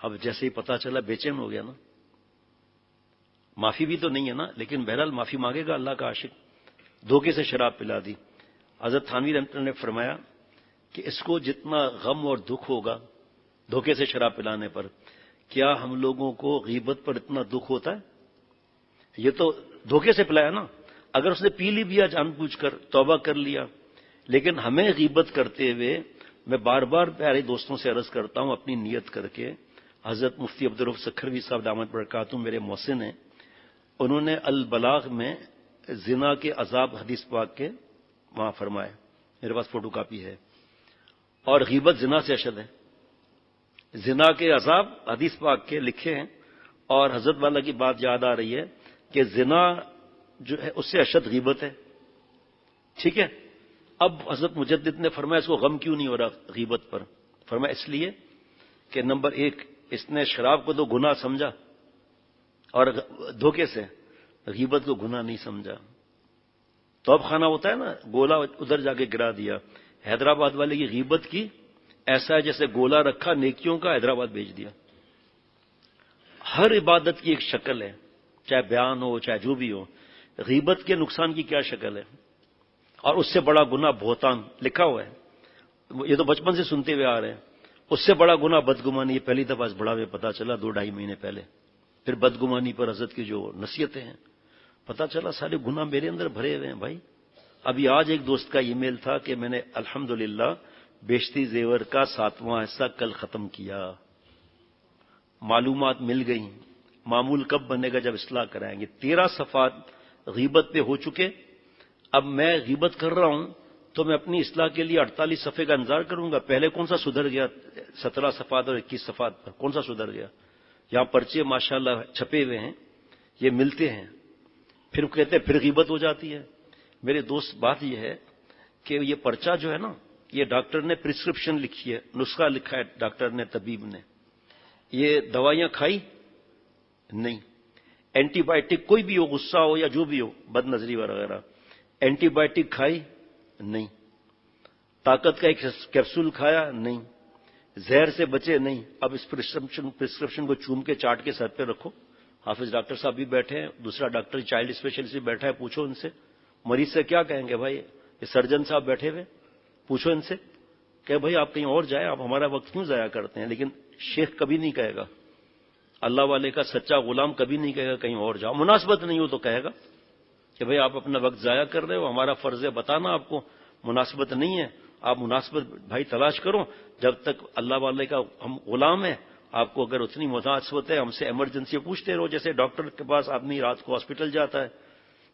اب جیسے ہی پتا چلا بے چین ہو گیا نا، معافی بھی تو نہیں ہے نا، لیکن بہرحال معافی مانگے گا اللہ کا عاشق، دھوکے سے شراب پلا دی۔ حضرت تھانوی رحمۃ اللہ نے فرمایا کہ اس کو جتنا غم اور دکھ ہوگا دھوکے سے شراب پلانے پر، کیا ہم لوگوں کو غیبت پر اتنا دکھ ہوتا ہے؟ یہ تو دھوکے سے پلایا نا، اگر اس نے پی لی بھی جان بوجھ کر، توبہ کر لیا، لیکن ہمیں غیبت کرتے ہوئے میں بار بار پیارے دوستوں سے عرض کرتا ہوں اپنی نیت کر کے، حضرت مفتی عبدالرؤف سکھروی صاحب دامت برکاتہم میرے محسن ہیں، انہوں نے البلاغ میں زنا کے عذاب حدیث پاک کے وہاں فرمائے، میرے پاس فوٹو کاپی ہے، اور غیبت زنا سے اشد ہے، زنا کے عذاب حدیث پاک کے لکھے ہیں، اور حضرت والا کی بات یاد آ رہی ہے کہ زنا جو ہے اس سے اشد غیبت ہے، ٹھیک ہے۔ اب حضرت مجدد نے فرمایا اس کو غم کیوں نہیں ہو رہا غیبت پر؟ فرمایا اس لیے کہ نمبر 1 اس نے شراب کو تو گناہ سمجھا اور دھوکے سے غیبت کو گناہ نہیں سمجھا۔ تو اب خانہ ہوتا ہے نا، گولا ادھر جا کے گرا دیا۔ حیدرآباد والے کی غیبت کی ایسا ہے جیسے گولا رکھا نیکیوں کا، حیدرآباد بھیج دیا۔ ہر عبادت کی ایک شکل ہے، چاہے بیان ہو چاہے جو بھی ہو۔ غیبت کے نقصان کی کیا شکل ہے؟ اور اس سے بڑا گناہ بہتان لکھا ہوا ہے، یہ تو بچپن سے سنتے ہوئے آ رہے ہیں۔ اس سے بڑا گناہ بدگمانی، یہ پہلی دفعہ اس بڑا میں پتا چلا 2-2.5 مہینے پہلے۔ پھر بدگمانی پر حضرت کی جو نصیحتیں ہیں، پتا چلا سارے گناہ میرے اندر بھرے ہوئے ہیں بھائی۔ ابھی آج ایک دوست کا ای میل تھا کہ میں نے الحمدللہ بیشتی زیور کا 7واں حصہ کل ختم کیا، معلومات مل گئیں، معمول کب بنے گا؟ جب اصلاح کرائیں گے۔ 13 صفحات غیبت پہ ہو چکے، اب میں غیبت کر رہا ہوں تو میں اپنی اصلاح کے لیے 48 صفحے کا انتظار کروں گا؟ پہلے کون سا سدھر گیا 17 صفحات اور 21 صفحات پر؟ کون سا سدھر گیا؟ یہاں پرچے ماشاءاللہ چھپے ہوئے ہیں، یہ ملتے ہیں، پھر کہتے ہیں پھر غیبت ہو جاتی ہے۔ میرے دوست بات یہ ہے کہ یہ پرچہ جو ہے نا، یہ ڈاکٹر نے پرسکرپشن لکھی ہے، نسخہ لکھا ہے ڈاکٹر نے، طبیب نے، یہ دوائیاں کھائی نہیں، اینٹی بائیوٹک کوئی بھی ہو، غصہ ہو یا جو بھی ہو، بد نظری وغیرہ، اینٹی بائیوٹک کھائی نہیں، طاقت کا ایک کیپسول کھایا نہیں، زہر سے بچے نہیں۔ اب اس پرسکرپشن کو چوم کے چاٹ کے سر پہ رکھو، حافظ ڈاکٹر صاحب بھی بیٹھے ہیں، دوسرا ڈاکٹر چائلڈ اسپیشلسٹ بھی بیٹھا ہے، پوچھو ان سے، مریض سے کیا کہیں گے بھائی؟ یہ سرجن صاحب بیٹھے ہوئے، پوچھو ان سے کہ بھائی آپ کہیں اور جائیں، آپ ہمارا وقت کیوں ضائع کرتے ہیں؟ لیکن شیخ کبھی نہیں کہے گا، اللہ والے کا سچا غلام کبھی نہیں کہے گا کہیں اور جاؤ، مناسبت نہیں ہو تو کہے گا کہ بھئی آپ اپنا وقت ضائع کر رہے ہو، ہمارا فرض ہے بتانا آپ کو، مناسبت نہیں ہے، آپ مناسبت بھائی تلاش کرو، جب تک اللہ والے کا ہم غلام ہیں، آپ کو اگر اتنی مناسبت ہے ہم سے ایمرجنسی پوچھتے رہو، جیسے ڈاکٹر کے پاس آدمی رات کو ہاسپٹل جاتا ہے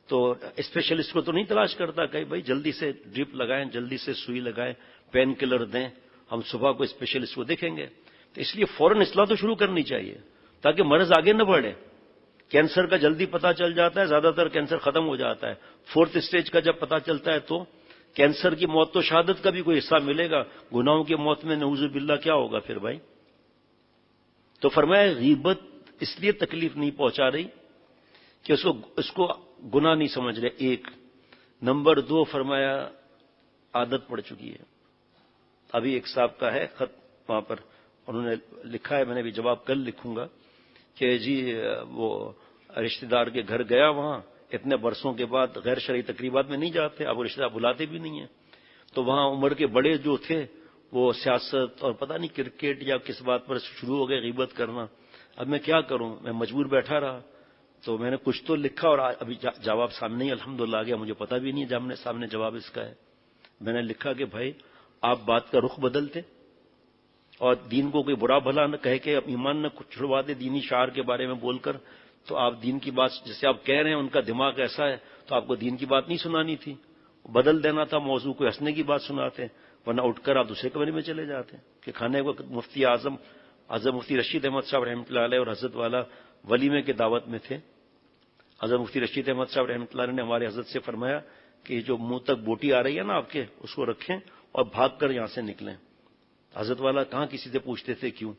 تو اسپیشلسٹ کو تو نہیں تلاش کرتا کہ بھئی جلدی سے ڈرپ لگائیں، جلدی سے سوئی لگائیں، پین کلر دیں، ہم صبح کو اسپیشلسٹ کو دیکھیں گے۔ تو اس لیے فوراً اصلاح تو شروع کرنی چاہیے تاکہ مرض آگے نہ بڑھے۔ کینسر کا جلدی پتہ چل جاتا ہے، زیادہ تر کینسر ختم ہو جاتا ہے، 4تھ اسٹیج کا جب پتہ چلتا ہے تو کینسر کی موت تو شہادت کا بھی کوئی حصہ ملے گا، گناہوں کی موت میں نعوذ باللہ کیا ہوگا پھر بھائی؟ تو فرمایا غیبت اس لیے تکلیف نہیں پہنچا رہی کہ اس کو گناہ نہیں سمجھ رہے، ایک نمبر 2 فرمایا عادت پڑ چکی ہے۔ ابھی ایک صاحب کا ہے خط وہاں پر، انہوں نے لکھا ہے، میں نے بھی جواب کل لکھوں گا کہ جی وہ رشتہ دار کے گھر گیا، وہاں اتنے برسوں کے بعد غیر شرعی تقریبات میں نہیں جاتے، اب وہ رشتہ دار بلاتے بھی نہیں ہیں، تو وہاں عمر کے بڑے جو تھے وہ سیاست اور پتہ نہیں کرکٹ یا کس بات پر شروع ہو گئے غیبت کرنا۔ اب میں کیا کروں، میں مجبور بیٹھا رہا، تو میں نے کچھ تو لکھا اور ابھی جواب سامنے ہی الحمدللہ آ گیا، مجھے پتہ بھی نہیں جب سامنے جواب اس کا ہے۔ میں نے لکھا کہ بھائی آپ بات کا رخ بدلتے اور دین کو کوئی برا بھلا نہ کہہ کے ایمان نہ چھڑوا دے دینی شعار کے بارے میں بول کر، تو آپ دین کی بات جیسے آپ کہہ رہے ہیں، ان کا دماغ ایسا ہے تو آپ کو دین کی بات نہیں سنانی تھی، بدل دینا تھا موضوع، کوئی ہنسنے کی بات سناتے، ورنہ اٹھ کر آپ دوسرے کمرے میں چلے جاتے کہ کھانے وقت مفتی اعظم حضرت مفتی رشید احمد صاحب رحمۃ اللہ علیہ اور حضرت والا ولیمے کے دعوت میں تھے۔ حضرت مفتی رشید احمد صاحب رحمۃ اللہ علیہ نے ہمارے حضرت سے فرمایا کہ جو منہ تک بوٹی آ رہی ہے نا آپ کے، اس کو رکھیں اور بھاگ کر یہاں سے نکلیں۔ حضرت والا کہاں کسی سے پوچھتے تھے کیوں،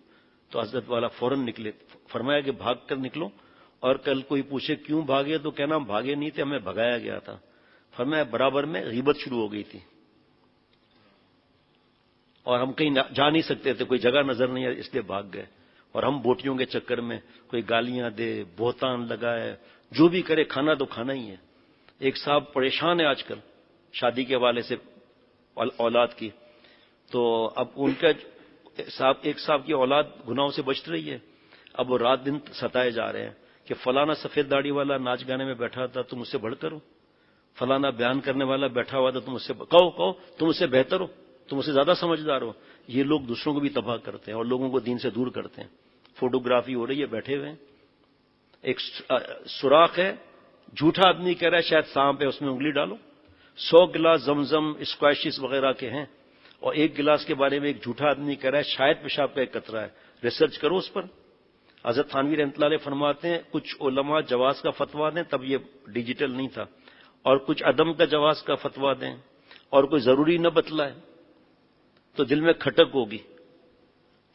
تو حضرت والا فوراً نکلے، فرمایا کہ بھاگ کر نکلو، اور کل کوئی پوچھے کیوں بھاگے تو کہنا ہم بھاگے نہیں تھے، ہمیں بھگایا گیا تھا۔ فرمایا برابر میں غیبت شروع ہو گئی تھی اور ہم کہیں جا نہیں سکتے تھے، کوئی جگہ نظر نہیں آئی، اس لیے بھاگ گئے، اور ہم بوٹیوں کے چکر میں کوئی گالیاں دے، بہتان لگائے، جو بھی کرے، کھانا تو کھانا ہی ہے۔ ایک صاحب پریشان ہے آج کل شادی کے حوالے سے اولاد کی، تو اب ان کا ایک صاحب کی اولاد گناہوں سے بچ رہی ہے، اب وہ رات دن ستائے جا رہے ہیں کہ فلانا سفید داڑھی والا ناچ گانے میں بیٹھا تھا تم اس سے بڑھ کر ہو، فلانا بیان کرنے والا بیٹھا ہوا تھا تم اس سے کہو تم اس سے بہتر ہو، تم اس سے زیادہ سمجھدار ہو۔ یہ لوگ دوسروں کو بھی تباہ کرتے ہیں اور لوگوں کو دین سے دور کرتے ہیں۔ فوٹوگرافی ہو رہی ہے، بیٹھے ہوئے ہیں، ایک سوراخ ہے، جھوٹا آدمی کہہ رہا ہے شاید سانپ ہے، اس میں انگلی ڈالو، 100 گلاس زمزم اسکوائشز وغیرہ کے ہیں اور ایک گلاس کے بارے میں ایک جھوٹا آدمی کہہ رہا ہے شاید پیشاب کا ایک قطرہ ہے، ریسرچ کرو اس پر۔ حضرت تھانوی رحمۃ اللہ علیہ فرماتے ہیں کچھ علماء جواز کا فتویٰ دیں، تب یہ ڈیجیٹل نہیں تھا، اور کچھ عدم کا جواز کا فتویٰ دیں، اور کوئی ضروری نہ بتلائے تو دل میں کھٹک ہوگی۔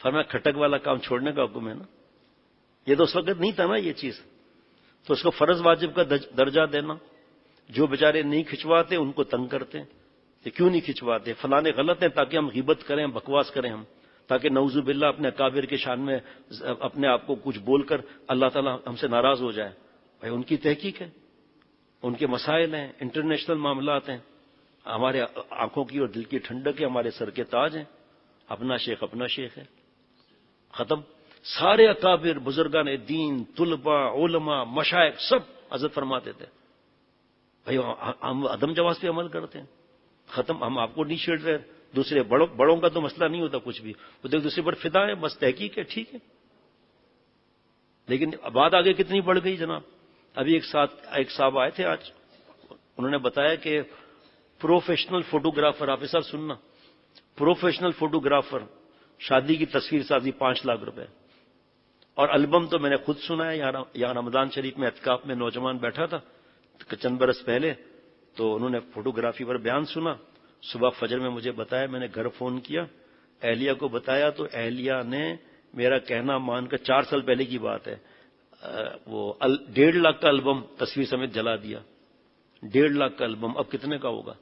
فرمایا کھٹک والا کام چھوڑنے کا حکم ہے نا، یہ تو اس وقت نہیں تھا نا یہ چیز، تو اس کو فرض واجب کا درجہ دینا۔ جو بیچارے نہیں کھنچواتے ان کو تنگ کرتے ہیں کہ کیوں نہیں کھنچواتے، فلانے غلط ہیں، تاکہ ہم غیبت کریں، بکواس کریں ہم، تاکہ نعوذ باللہ اپنے اکابر کے شان میں اپنے آپ کو کچھ بول کر اللہ تعالیٰ ہم سے ناراض ہو جائے۔ بھائی ان کی تحقیق ہے، ان کے مسائل ہیں، انٹرنیشنل معاملات ہیں، ہمارے آنکھوں کی اور دل کی ٹھنڈک ہے، ہمارے سر کے تاج ہیں، اپنا شیخ ہے، ختم۔ سارے اکابر، بزرگان دین، طلباء، علماء، مشائخ سب حضرت فرماتے تھے بھائی ہم عدم جواز پہ عمل کرتے ہیں، ختم۔ ہم آپ کو نہیں چھیڑ رہے، دوسرے بڑوں کا تو مسئلہ نہیں ہوتا کچھ بھی، وہ ایک دوسرے پر فدا ہے، بس تحقیق ہے، ٹھیک ہے، لیکن بات آگے کتنی بڑھ گئی جناب۔ ابھی ایک صاحب آئے تھے آج انہوں نے بتایا کہ پروفیشنل فوٹوگرافر، آپ صاحب سننا، پروفیشنل فوٹوگرافر، شادی کی تصویر سازی 5 لاکھ روپے، اور البم تو میں نے خود سنا ہے، یہاں رمضان شریف میں اعتکاف میں نوجوان بیٹھا تھا چند برس پہلے، تو انہوں نے فوٹوگرافی پر بیان سنا، صبح فجر میں مجھے بتایا، میں نے گھر فون کیا، اہلیہ کو بتایا، تو اہلیہ نے میرا کہنا مان کر 4 سال پہلے کی بات ہے، وہ 1.5 لاکھ کا البم تصویر سمیت جلا دیا۔ 1.5 لاکھ کا البم اب کتنے کا ہوگا؟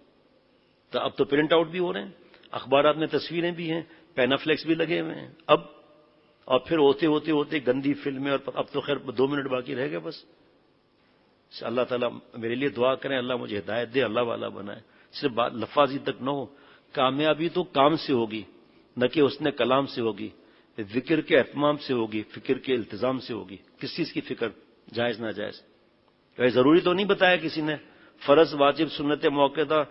تو اب تو پرنٹ آؤٹ بھی ہو رہے ہیں، اخبارات میں تصویریں بھی ہیں، پینافلیکس بھی لگے ہوئے ہیں اب، اور پھر ہوتے ہوتے ہوتے گندی فلمیں، اور اب تو خیر 2 منٹ باقی رہ گئے بس۔ اللہ تعالیٰ میرے لیے دعا کریں، اللہ مجھے ہدایت دے، اللہ والا بنائے، صرف بات لفاظی تک نہ ہو۔ کامیابی تو کام سے ہوگی، نہ کہ اس نے کلام سے ہوگی، ذکر کے اہتمام سے ہوگی، فکر کے التزام سے ہوگی۔ کس چیز کی فکر؟ جائز ناجائز؟ ضروری تو نہیں بتایا کسی نے، فرض واجب سنت موقعہ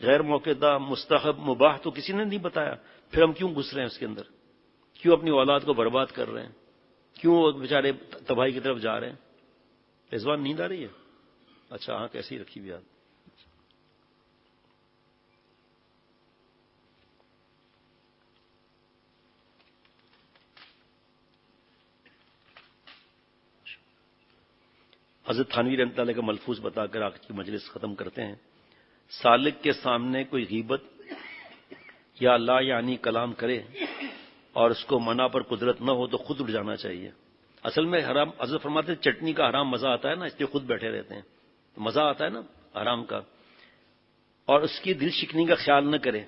غیر موقعہ مستحب مباح تو کسی نے نہیں بتایا، پھر ہم کیوں گھس رہے ہیں اس کے اندر؟ کیوں اپنی اولاد کو برباد کر رہے ہیں؟ کیوں وہ بیچارے تباہی کی طرف جا رہے ہیں؟ رضوان نیند آ رہی ہے؟ اچھا ہاں، کیسی رکھی ہوئی یاد۔ حضرت تھانوی رحمۃ اللہ کا ملفوظ بتا کر آج کی مجلس ختم کرتے ہیں۔ سالک کے سامنے کوئی غیبت یا لا یعنی کلام کرے اور اس کو منع پر قدرت نہ ہو تو خود اٹھ جانا چاہیے۔ اصل میں حرام، حضرت فرماتے ہیں چٹنی کا حرام مزہ آتا ہے نا، اس لیے خود بیٹھے رہتے ہیں، مزہ آتا ہے نا حرام کا، اور اس کی دل شکنی کا خیال نہ کرے،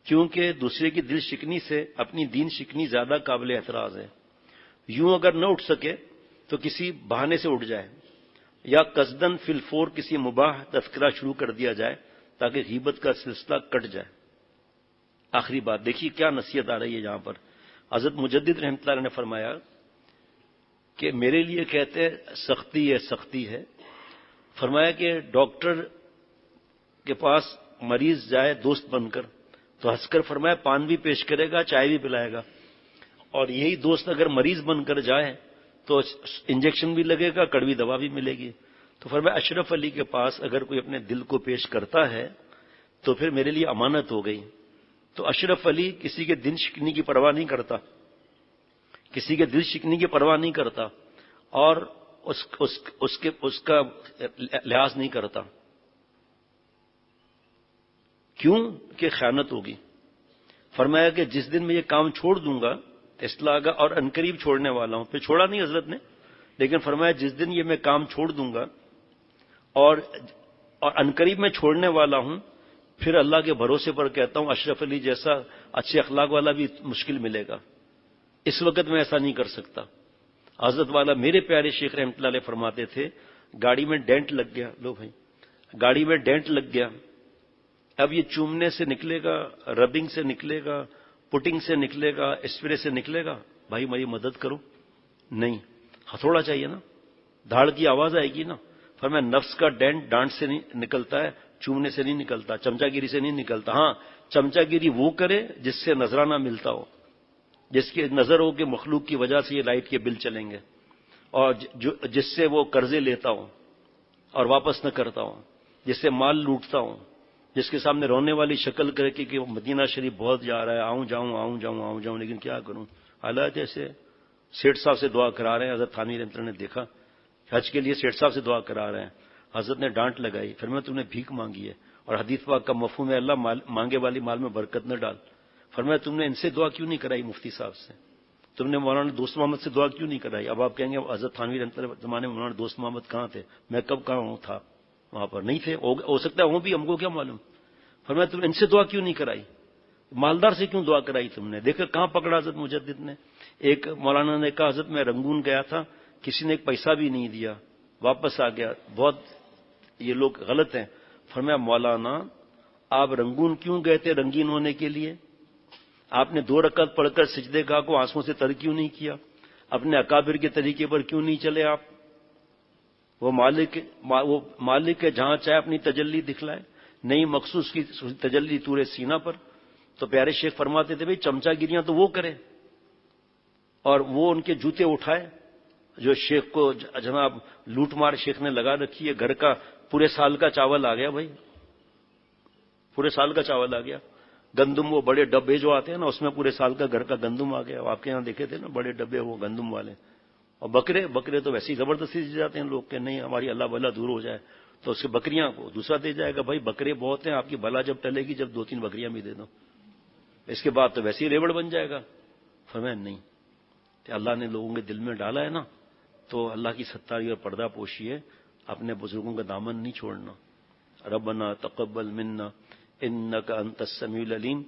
کیونکہ دوسرے کی دل شکنی سے اپنی دین شکنی زیادہ قابل اعتراض ہے۔ یوں اگر نہ اٹھ سکے تو کسی بہانے سے اٹھ جائے، یا قصدن فی الفور کسی مباح تذکرہ شروع کر دیا جائے تاکہ غیبت کا سلسلہ کٹ جائے۔ آخری بات دیکھیے کیا نصیحت آ رہی ہے یہاں پر۔ حضرت مجدد رحمۃ اللہ نے فرمایا کہ میرے لیے کہتے ہیں سختی ہے، سختی ہے۔ فرمایا کہ ڈاکٹر کے پاس مریض جائے دوست بن کر تو ہنس کر فرمایا پان بھی پیش کرے گا، چائے بھی پلائے گا، اور یہی دوست اگر مریض بن کر جائے تو انجیکشن بھی لگے گا، کڑوی دوا بھی ملے گی۔ تو فرمایا اشرف علی کے پاس اگر کوئی اپنے دل کو پیش کرتا ہے تو پھر میرے لیے امانت ہو گئی۔ تو اشرف علی کسی کے دل شکنی کی پرواہ نہیں کرتا، کسی کے دل شکنی کی پرواہ نہیں کرتا، اور اس کا لحاظ نہیں کرتا۔ کیوں کہ خیانت ہوگی۔ فرمایا کہ جس دن میں یہ کام چھوڑ دوں گا اصلاح کا، اور عنقریب چھوڑنے والا ہوں، پھر چھوڑا نہیں حضرت نے، لیکن فرمایا جس دن یہ میں کام چھوڑ دوں گا اور عنقریب میں چھوڑنے والا ہوں، پھر اللہ کے بھروسے پر کہتا ہوں اشرف علی جیسا اچھے اخلاق والا بھی مشکل ملے گا، اس وقت میں ایسا نہیں کر سکتا۔ حضرت والا میرے پیارے شیخ رحمۃ اللہ علیہ فرماتے تھے گاڑی میں ڈینٹ لگ گیا، لو بھائی گاڑی میں ڈینٹ لگ گیا، اب یہ چومنے سے نکلے گا، ربنگ سے نکلے گا، پٹنگ سے نکلے گا، اسپرے سے نکلے گا؟ بھائی میری مدد کرو، نہیں، ہتھوڑا چاہیے نا، دھاڑ کی آواز آئے گی نا۔ فرمایا نفس کا ڈینٹ ڈانٹ سے نہیں نکلتا ہے، چومنے سے نہیں نکلتا، چمچا گیری سے نہیں نکلتا۔ ہاں چمچا گیری وہ کرے جس سے نذرانہ ملتا ہو، جس کی نظر ہو کہ مخلوق کی وجہ سے یہ لائٹ کے بل چلیں گے، اور جس سے وہ قرضے لیتا ہوں اور واپس نہ کرتا ہوں، جس سے مال لوٹتا ہوں، جس کے سامنے رونے والی شکل کرے کہ وہ مدینہ شریف بہت جا رہا ہے، آؤں جاؤں، لیکن کیا کروں، حالات ایسے۔ سیٹھ صاحب سے دعا کرا رہے ہیں، حضرت تھانوی رحمۃ اللہ نے دیکھا حج کے لیے سیٹھ صاحب سے دعا کرا رہے ہیں، حضرت نے ڈانٹ لگائی، پھر میں تم نے بھیک مانگی ہے، اور حدیث پاک کا مفہوم ہے اللہ مانگے والی مال میں برکت نہ ڈال۔ فرمایا تم نے ان سے دعا کیوں نہیں کرائی مفتی صاحب سے، تم نے مولانا دوست محمد سے دعا کیوں نہیں کرائی؟ اب آپ کہیں گے حضرت تھانوی رحمۃ اللہ زمانے میں مولانا دوست محمد کہاں تھے، میں کب کہاں تھا، وہاں پر نہیں تھے، ہو سکتا ہے وہ بھی، ہم کو کیا معلوم۔ فرمایا تم نے ان سے دعا کیوں نہیں کرائی، مالدار سے کیوں دعا کرائی تم نے؟ دیکھا کہاں پکڑا حضرت مجدد نے۔ ایک مولانا نے کہا حضرت میں رنگون گیا تھا، کسی نے ایک پیسہ بھی نہیں دیا، واپس آ گیا، بہت یہ لوگ غلط ہیں۔ فرمایا مولانا آپ رنگون کیوں گئے تھے رنگین ہونے کے لیے؟ آپ نے 2 رکعت پڑھ کر سجدے گاہ کو آنسوں سے تر کیوں نہیں کیا؟ اپنے اکابر کے طریقے پر کیوں نہیں چلے آپ؟ وہ مالک ہے جہاں چاہے اپنی تجلی دکھلائے، نئی مخصوص کی تجلی تورے سینہ پر۔ تو پیارے شیخ فرماتے تھے بھئی چمچا گیریاں تو وہ کرے اور وہ ان کے جوتے اٹھائے، جو شیخ کو جناب لوٹ مار شیخ نے لگا رکھی ہے، گھر کا پورے سال کا چاول آ گیا بھائی، پورے سال کا چاول آ گیا. گندم وہ بڑے ڈبے جو آتے ہیں نا، اس میں پورے سال کا گھر کا گندم آ گیا. آپ کے یہاں دیکھے تھے نا بڑے ڈبے وہ گندم والے. اور بکرے تو ویسے ہی زبردستی دی جاتے ہیں لوگ کہ نہیں ہماری اللہ بلا دور ہو جائے تو اس کے بکریاں کو دوسرا دے جائے گا. بھائی بکرے بہت ہیں، آپ کی بلا جب ٹلے گی جب 2-3 بکریاں بھی دے دو، اس کے بعد تو ویسے ہی ریوڑ بن جائے گا. فرمایا نہیں، کہ اللہ نے لوگوں کے دل میں ڈالا ہے نا، تو اللہ کی ستاری اور پردہ پوشی ہے، اپنے بزرگوں کا دامن نہیں چھوڑنا. ربنا تقبل منا انک انت السمیع العلیم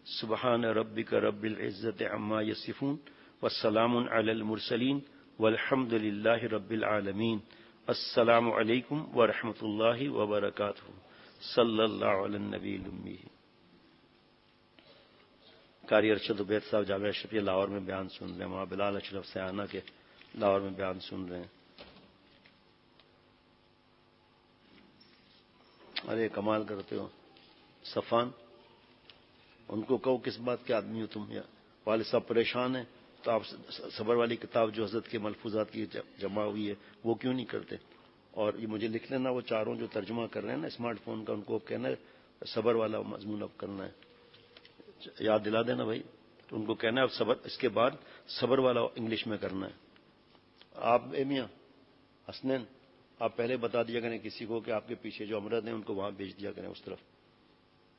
سبحان ربک رب العزت عما یصفون والسلام علی المرسلین والحمد للہ رب العالمین. السلام علیکم ورحمۃ اللہ وبرکاتہ. صلی اللہ علی النبی الامی. قاری ارشد عبید صاحب جامعہ اشرفیہ لاہور میں بیان سن رہے ہیں، وہاں بلال اشرف سیانہ کے لاہور میں بیان سن رہے ہیں. ارے کمال کرتے ہو صفان، ان کو کہو کس بات کے آدمی ہو تم. یا والد صاحب پریشان ہیں تو آپ صبر والی کتاب جو حضرت کے ملفوظات کی جمع ہوئی ہے وہ کیوں نہیں کرتے؟ اور یہ مجھے لکھ لینا، وہ چاروں جو ترجمہ کر رہے ہیں نا اسمارٹ فون کا، ان کو کہنا ہے صبر والا مضمون اب کرنا ہے. یاد دلا دینا بھائی، تو ان کو کہنا ہے اب صبر، اس کے بعد صبر والا انگلش میں کرنا ہے. آپ میاں حسنین، آپ پہلے بتا دیا کریں کسی کو کہ آپ کے پیچھے جو امرد ہیں ان کو وہاں بھیج دیا کریں اس طرف.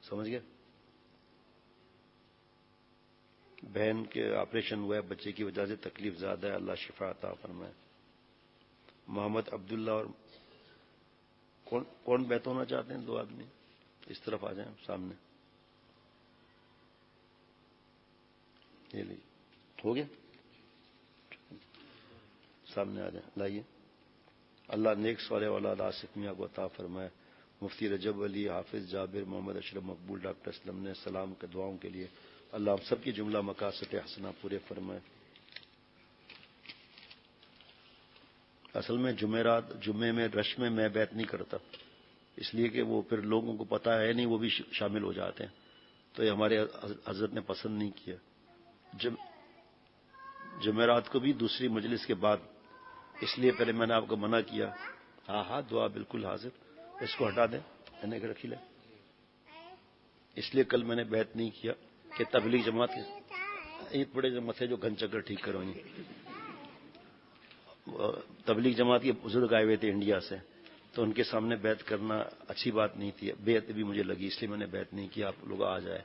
سمجھ گئے؟ بہن کے آپریشن ہوا ہے، بچے کی وجہ سے تکلیف زیادہ ہے، اللہ شفا عطا فرمائے. محمد عبداللہ اور کون بیت ہونا چاہتے ہیں؟ 2 آدمی اس طرف آ جائیں سامنے. یہ لیجیے، ہو گیا، سامنے آ جائیں. لائیے. اللہ نیک صالح اولاد آصف میاں کو عطا فرمائے. مفتی رجب علی، حافظ جابر، محمد اشرف مقبول، ڈاکٹر اسلم نے سلام کے دعاؤں کے لیے اللہ ہم سب کی جملہ مقاصد حسنہ پورے فرمائے. اصل میں جمعے میں رش میں بیعت نہیں کرتا، اس لیے کہ وہ پھر لوگوں کو پتہ ہے نہیں، وہ بھی شامل ہو جاتے ہیں، تو یہ ہمارے حضرت نے پسند نہیں کیا. جمعرات کو بھی دوسری مجلس کے بعد، اس لیے پہلے میں نے آپ کو منع کیا. ہاں دعا بالکل حاضر. اس کو ہٹا دیں، میں نے رکھی لیں. اس لیے کل میں نے بیعت نہیں کیا کہ تبلیغ جماعت کے عید بڑے مسئلے جو گھن چکر ٹھیک کرو گے. تبلیغ جماعت کے بزرگ آئے ہوئے تھے انڈیا سے، تو ان کے سامنے بیعت کرنا اچھی بات نہیں تھی. بیعت بھی مجھے لگی، اس لیے میں نے بیعت نہیں کیا. آپ لوگ آ جائے.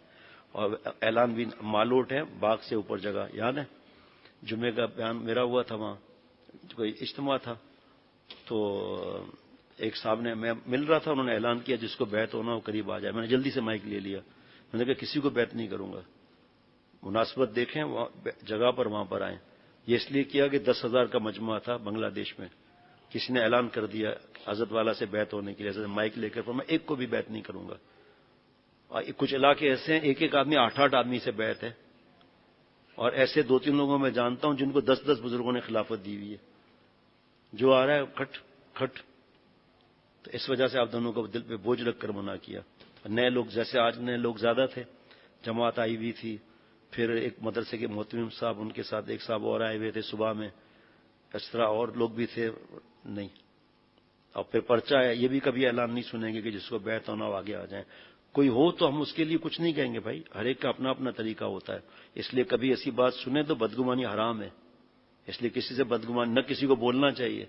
اور اعلان بھی مالوٹ ہے، باغ سے اوپر جگہ یاد ہے، جمعے کا بیان میرا ہوا تھا، وہاں کوئی اجتماع تھا، تو ایک صاحب نے، میں مل رہا تھا، انہوں نے اعلان کیا جس کو بیعت ہونا وہ قریب آ جائے. میں نے جلدی سے مائک لے لیا، میں نے کہا کسی کو بیعت نہیں کروں گا، مناسبت دیکھیں جگہ پر وہاں پر آئیں. یہ اس لیے کیا کہ 10,000 کا مجمع تھا بنگلہ دیش میں، کسی نے اعلان کر دیا حضرت والا سے بیعت ہونے کے لیے، حضرت مائک لے کر، پر میں ایک کو بھی بیعت نہیں کروں گا. اور کچھ علاقے ایسے ہیں ایک آدمی 8 آدمی سے بیعت ہے، اور ایسے 2-3 لوگوں میں جانتا ہوں جن کو 10 بزرگوں نے خلافت دی ہوئی ہے. جو آ رہا ہے کھٹ. تو اس وجہ سے آپ دونوں کو دل پہ بوجھ رکھ کر منع کیا. نئے لوگ، جیسے آج نئے لوگ زیادہ تھے، جماعت آئی ہوئی تھی، پھر ایک مدرسے کے محتمم صاحب، ان کے ساتھ ایک صاحب اور آئے ہوئے تھے صبح میں، اس طرح اور لوگ بھی تھے. نہیں، اور پھر پرچہ ہے، یہ بھی کبھی اعلان نہیں سنیں گے کہ جس کو بیعت ہونا وہ آگے آ جائیں. کوئی ہو تو ہم اس کے لیے کچھ نہیں کہیں گے بھائی، ہر ایک کا اپنا اپنا طریقہ ہوتا ہے. اس لیے کبھی ایسی بات سنیں تو بدگمانی حرام ہے، اس لیے کسی سے بدگمان نہ کسی کو بولنا چاہیے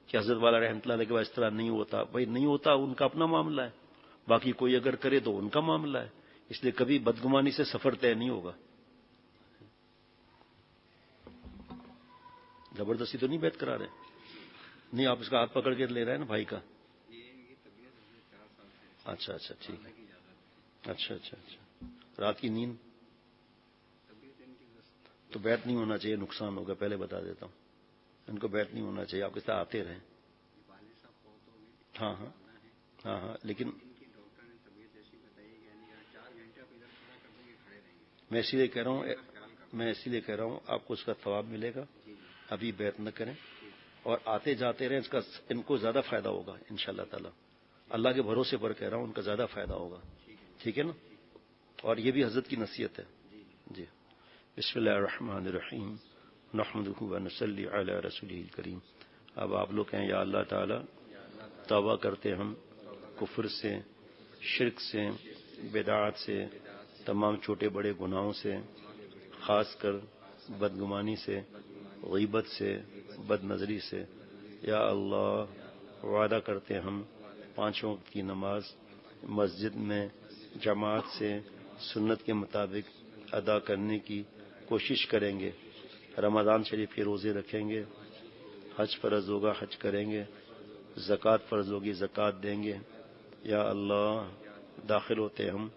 کہ حضرت والا رحمۃ اللہ علیہ کے بعد اس طرح نہیں ہوتا. بھائی نہیں ہوتا، ان کا اپنا معاملہ ہے، باقی کوئی اگر کرے تو ان کا معاملہ ہے. اس لیے کبھی بدگمانی سے سفر طے نہیں ہوگا. زبردستی تو نہیں بیعت کرا رہے؟ نہیں، آپ اس کا ہاتھ پکڑ کے لے رہے ہیں نا بھائی کا. اچھا ٹھیک ہے. اچھا. رات کی نیند تو بیعت نہیں ہونا چاہیے، نقصان ہوگا، پہلے بتا دیتا ہوں. ان کو بیعت نہیں ہونا چاہیے، آپ کے ساتھ آتے رہیں. ہاں لیکن میں اسی لیے کہہ رہا ہوں آپ کو اس کا ثواب ملے گا. ابھی بیعت نہ کریں اور آتے جاتے رہیں، ان کو زیادہ فائدہ ہوگا انشاءاللہ تعالی. اللہ کے بھروسے پر کہہ رہا ہوں، ان کا زیادہ فائدہ ہوگا. ٹھیک ہے نا؟ اور یہ بھی حضرت کی نصیحت ہے. جی. بسم اللہ الرحمن الرحیم. نحمدہ و نصلی علی رسولہ الکریم۔ اب آپ لوگ کہیں یا اللہ تعالی توبہ کرتے ہم کفر سے، شرک سے، بدعات سے، تمام چھوٹے بڑے گناہوں سے، خاص کر بدگمانی سے، غیبت سے، بد نظری سے۔ یا اللہ وعدہ کرتے ہم 5 وقت کی نماز مسجد میں جماعت سے سنت کے مطابق ادا کرنے کی کوشش کریں گے، رمضان شریف کے روزے رکھیں گے، حج فرض ہوگا حج کریں گے، زکوٰۃ فرض ہوگی زکوٰۃ دیں گے۔ یا اللہ داخل ہوتے ہم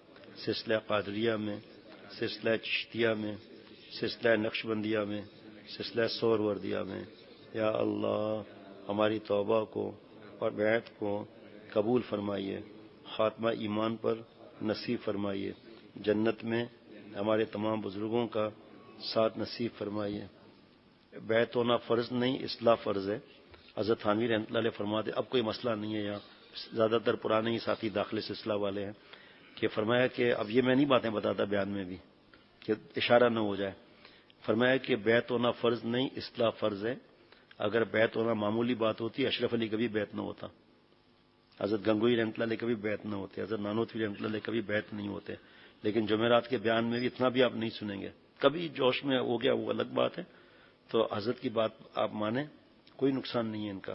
سلسلہ قادریہ میں، سلسلہ چشتیہ میں، سلسلہ نقشبندیہ میں، سلسلہ سہروردیہ میں۔ یا اللہ ہماری توبہ کو اور بیعت کو قبول فرمائیے، خاتمہ ایمان پر نصیب فرمائیے، جنت میں ہمارے تمام بزرگوں کا ساتھ نصیب فرمائیے۔ بیعت ہونا فرض نہیں، اصلاح فرض ہے۔ حضرت تھانوی رحمۃ اللہ علیہ فرماتے، اب کوئی مسئلہ نہیں ہے، یہاں زیادہ تر پرانے ہی ساتھی داخل سلسلہ والے ہیں، کہ فرمایا کہ اب یہ میں نہیں باتیں بتاتا بیان میں بھی کہ اشارہ نہ ہو جائے، فرمایا کہ بیعت ہونا فرض نہیں، اصلاح فرض ہے۔ اگر بیعت ہونا معمولی بات ہوتی اشرف علی کبھی بیعت نہ ہوتا، حضرت گنگوئی رحمۃ اللہ علیہ کبھی بیعت نہ ہوتے، حضرت نانوتوی رحمۃ اللہ علیہ کبھی بیعت نہیں ہوتے، لیکن جمعرات کے بیان میں بھی اتنا بھی آپ نہیں سنیں گے، کبھی جوش میں ہو گیا وہ الگ بات ہے، تو حضرت کی بات آپ مانیں، کوئی نقصان نہیں ہے ان کا،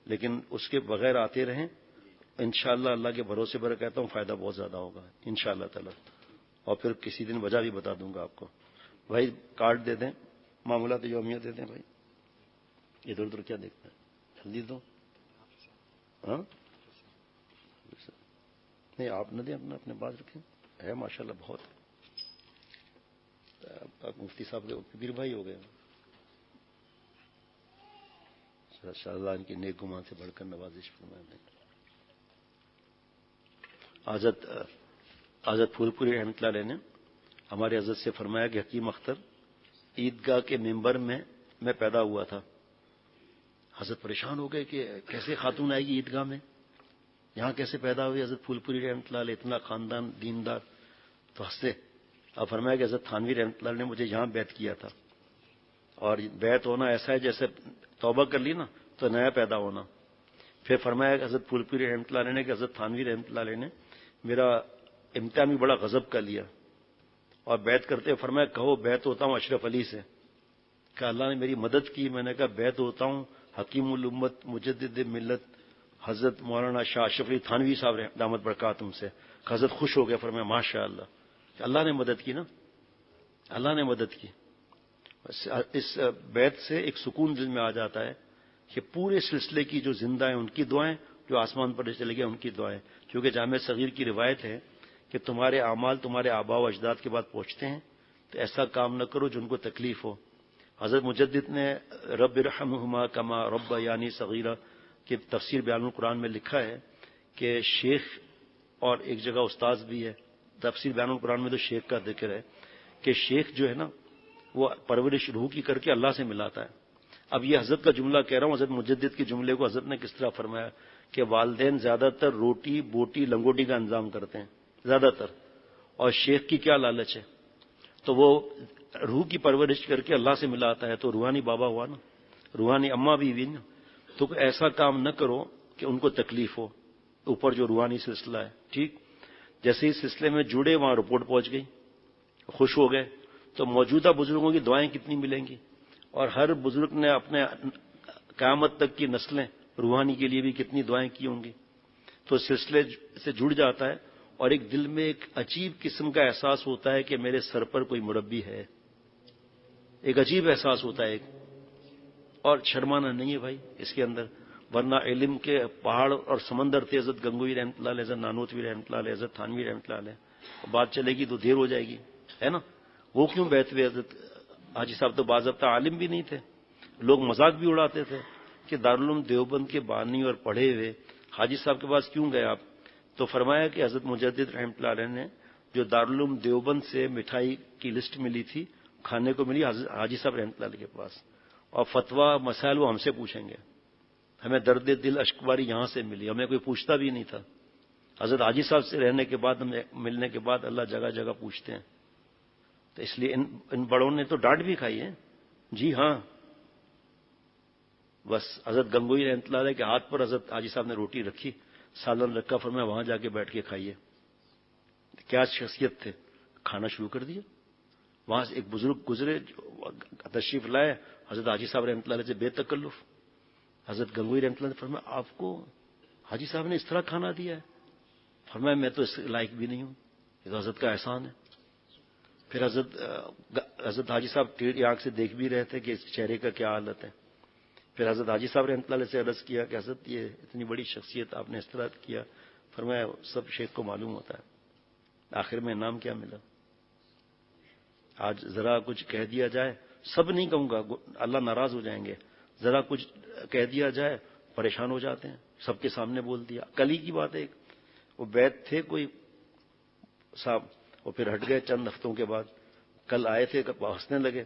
لیکن اس کے بغیر آتے رہیں، انشاءاللہ اللہ کے بھروسے پر کہتا ہوں فائدہ بہت زیادہ ہوگا انشاءاللہ تعالی۔ اور پھر کسی دن وجہ بھی بتا دوں گا آپ کو۔ بھائی کارڈ دے دیں، معاملات یومیہ دے دیں بھائی، ادھر ادھر کیا دیکھنا ہے، جلدی دو۔ ہاں نہیں آپ نہ دیں، اپنا اپنے پاس رکھیں، ہے ماشاءاللہ بہت۔ آپ مفتی صاحب کے پیر بھائی ہو گئے، شاء اللہ ان کی نیک گمان سے بڑھ کر نوازش فرمائے۔ حضرت پھول پوری رحمۃ اللہ علیہ نے ہمارے حضرت سے فرمایا کہ حکیم اختر عیدگاہ کے ممبر میں پیدا ہوا تھا۔ حضرت پریشان ہو گئے کہ کیسے خاتون آئے گی عیدگاہ میں، یہاں کیسے پیدا ہوئی حضرت پھول پوری رحمۃ اللہ علیہ، اتنا خاندان دیندار، تو ہنسے۔ اب فرمایا کہ حضرت تھانوی رحمۃ اللہ علیہ نے مجھے یہاں بیعت کیا تھا، اور بیعت ہونا ایسا ہے جیسے توبہ کر لی نا تو نیا پیدا ہونا۔ پھر فرمایا کہ حضرت پھول پوری رحمۃ اللہ علیہ نے کہ حضرت تھانوی رحمۃ اللہ علیہ نے میرا امتحان بھی بڑا غضب کا لیا، اور بیعت کرتے فرمایا کہو بیعت ہوتا ہوں اشرف علی سے، کہ اللہ نے میری مدد کی، میں نے کہا بیعت ہوتا ہوں حکیم الامت مجدد ملت حضرت مولانا شاہ اشرف علی تھانوی صاحب دامت برکاتہم سے۔ حضرت خوش ہو گئے، فرمایا ماشاء اللہ کہ اللہ نے مدد کی نا، اللہ نے مدد کی۔ اس بیعت سے ایک سکون دل میں آ جاتا ہے کہ پورے سلسلے کی جو زندہ ہیں ان کی دعائیں، جو آسمان پر چلے گئے ان کی دعائیں، کیونکہ جامع صغیر کی روایت ہے کہ تمہارے اعمال تمہارے آباء و اجداد کے بعد پہنچتے ہیں، تو ایسا کام نہ کرو جو ان کو تکلیف ہو۔ حضرت مجدد نے رب ارحمہما کما ربیانی صغیرہ کی تفسیر بیان القرآن میں لکھا ہے کہ شیخ، اور ایک جگہ استاذ بھی ہے، تفسیر بیان القرآن میں تو شیخ کا ذکر ہے کہ شیخ جو ہے نا وہ پرورش روح کی کر کے اللہ سے ملاتا ہے۔ اب یہ حضرت کا جملہ کہہ رہا ہوں، حضرت مجدد کے جملے کو حضرت نے کس طرح فرمایا کہ والدین زیادہ تر روٹی بوٹی لنگوٹی کا انتظام کرتے ہیں زیادہ تر، اور شیخ کی کیا لالچ ہے، تو وہ روح کی پرورش کر کے اللہ سے ملاتا ہے، تو روحانی بابا ہوا نا، روحانی اماں بھی ہوئی نا۔ تو ایسا کام نہ کرو کہ ان کو تکلیف ہو، اوپر جو روحانی سلسلہ ہے، ٹھیک۔ جیسے ہی سلسلے میں جڑے وہاں رپورٹ پہنچ گئی، خوش ہو گئے، تو موجودہ بزرگوں کی دعائیں کتنی ملیں گی، اور ہر بزرگ نے اپنے قیامت تک کی نسلیں روحانی کے لیے بھی کتنی دعائیں کی ہوں گی، تو سلسلے سے جڑ جاتا ہے، اور ایک دل میں ایک عجیب قسم کا احساس ہوتا ہے کہ میرے سر پر کوئی مربی ہے، ایک عجیب احساس ہوتا ہے، اور شرمانا نہیں ہے بھائی اس کے اندر، ورنہ علم کے پہاڑ اور سمندر تھے حضرت گنگوئی رحمۃ اللہ علیہ، حضرت نانوتوی رحمۃ اللہ علیہ، حضرت تھانوی رحمۃ اللہ علیہ، بات چلے گی تو دیر ہو جائے گی، ہے نا۔ وہ کیوں بیعت ہوئے؟ حضرت حاجی صاحب تو باضابطہ عالم بھی نہیں تھے، لوگ مذاق بھی اڑاتے تھے کہ دارالعلوم دیوبند کے بانی اور پڑھے ہوئے حاجی صاحب کے پاس کیوں گئے آپ؟ تو فرمایا کہ حضرت مجدد رحمۃ اللہ علیہ نے جو دارالعلوم دیوبند سے مٹھائی کی لسٹ ملی تھی کھانے کو ملی حاجی صاحب رحمۃ اللہ علیہ کے پاس، اور فتویٰ مسائل وہ ہم سے پوچھیں گے، ہمیں درد دل اشکباری یہاں سے ملی، ہمیں کوئی پوچھتا بھی نہیں تھا۔ حضرت حاجی صاحب سے رہنے کے بعد، ہمیں ملنے کے بعد اللہ جگہ جگہ پوچھتے ہیں، تو اس لیے ان بڑوں نے تو ڈانٹ بھی کھائی ہے جی ہاں، بس حضرت گنگوئی رحمۃ اللہ علیہ کے ہاتھ پر حضرت حاجی صاحب نے روٹی رکھی، سالن رکھا، فرمایا وہاں جا کے بیٹھ کے کھائیے. کیا شخصیت تھے، کھانا شروع کر دیا. وہاں سے ایک بزرگ گزرے، تشریف لائے حضرت حاجی صاحب رحمۃ اللہ علیہ سے بے تکلف. حضرت گنگوئی رحمۃ اللہ نے فرمایا آپ کو حاجی صاحب نے اس طرح کھانا دیا ہے؟ فرمایا میں تو اس لائق بھی نہیں ہوں، یہ تو حضرت کا احسان ہے. پھر حضرت حاجی صاحب ٹیڑھی آنکھ سے دیکھ بھی رہے تھے کہ اس چہرے کا کیا حالت ہے. پھر حضرت حاجی صاحب رحمۃ اللہ علیہ سے عرض کیا کہ حضرت یہ اتنی بڑی شخصیت آپ نے اس طرح کیا. فرمایا سب شیخ کو معلوم ہوتا ہے، آخر میں انعام کیا ملا. آج ذرا کچھ کہہ دیا جائے، سب نہیں کہوں گا اللہ ناراض ہو جائیں گے، ذرا کچھ کہہ دیا جائے پریشان ہو جاتے ہیں. سب کے سامنے بول دیا. کل ہی کی بات ہے، وہ بیت تھے کوئی صاحب، وہ پھر ہٹ گئے چند ہفتوں کے بعد. کل آئے تھے ہنسنے لگے.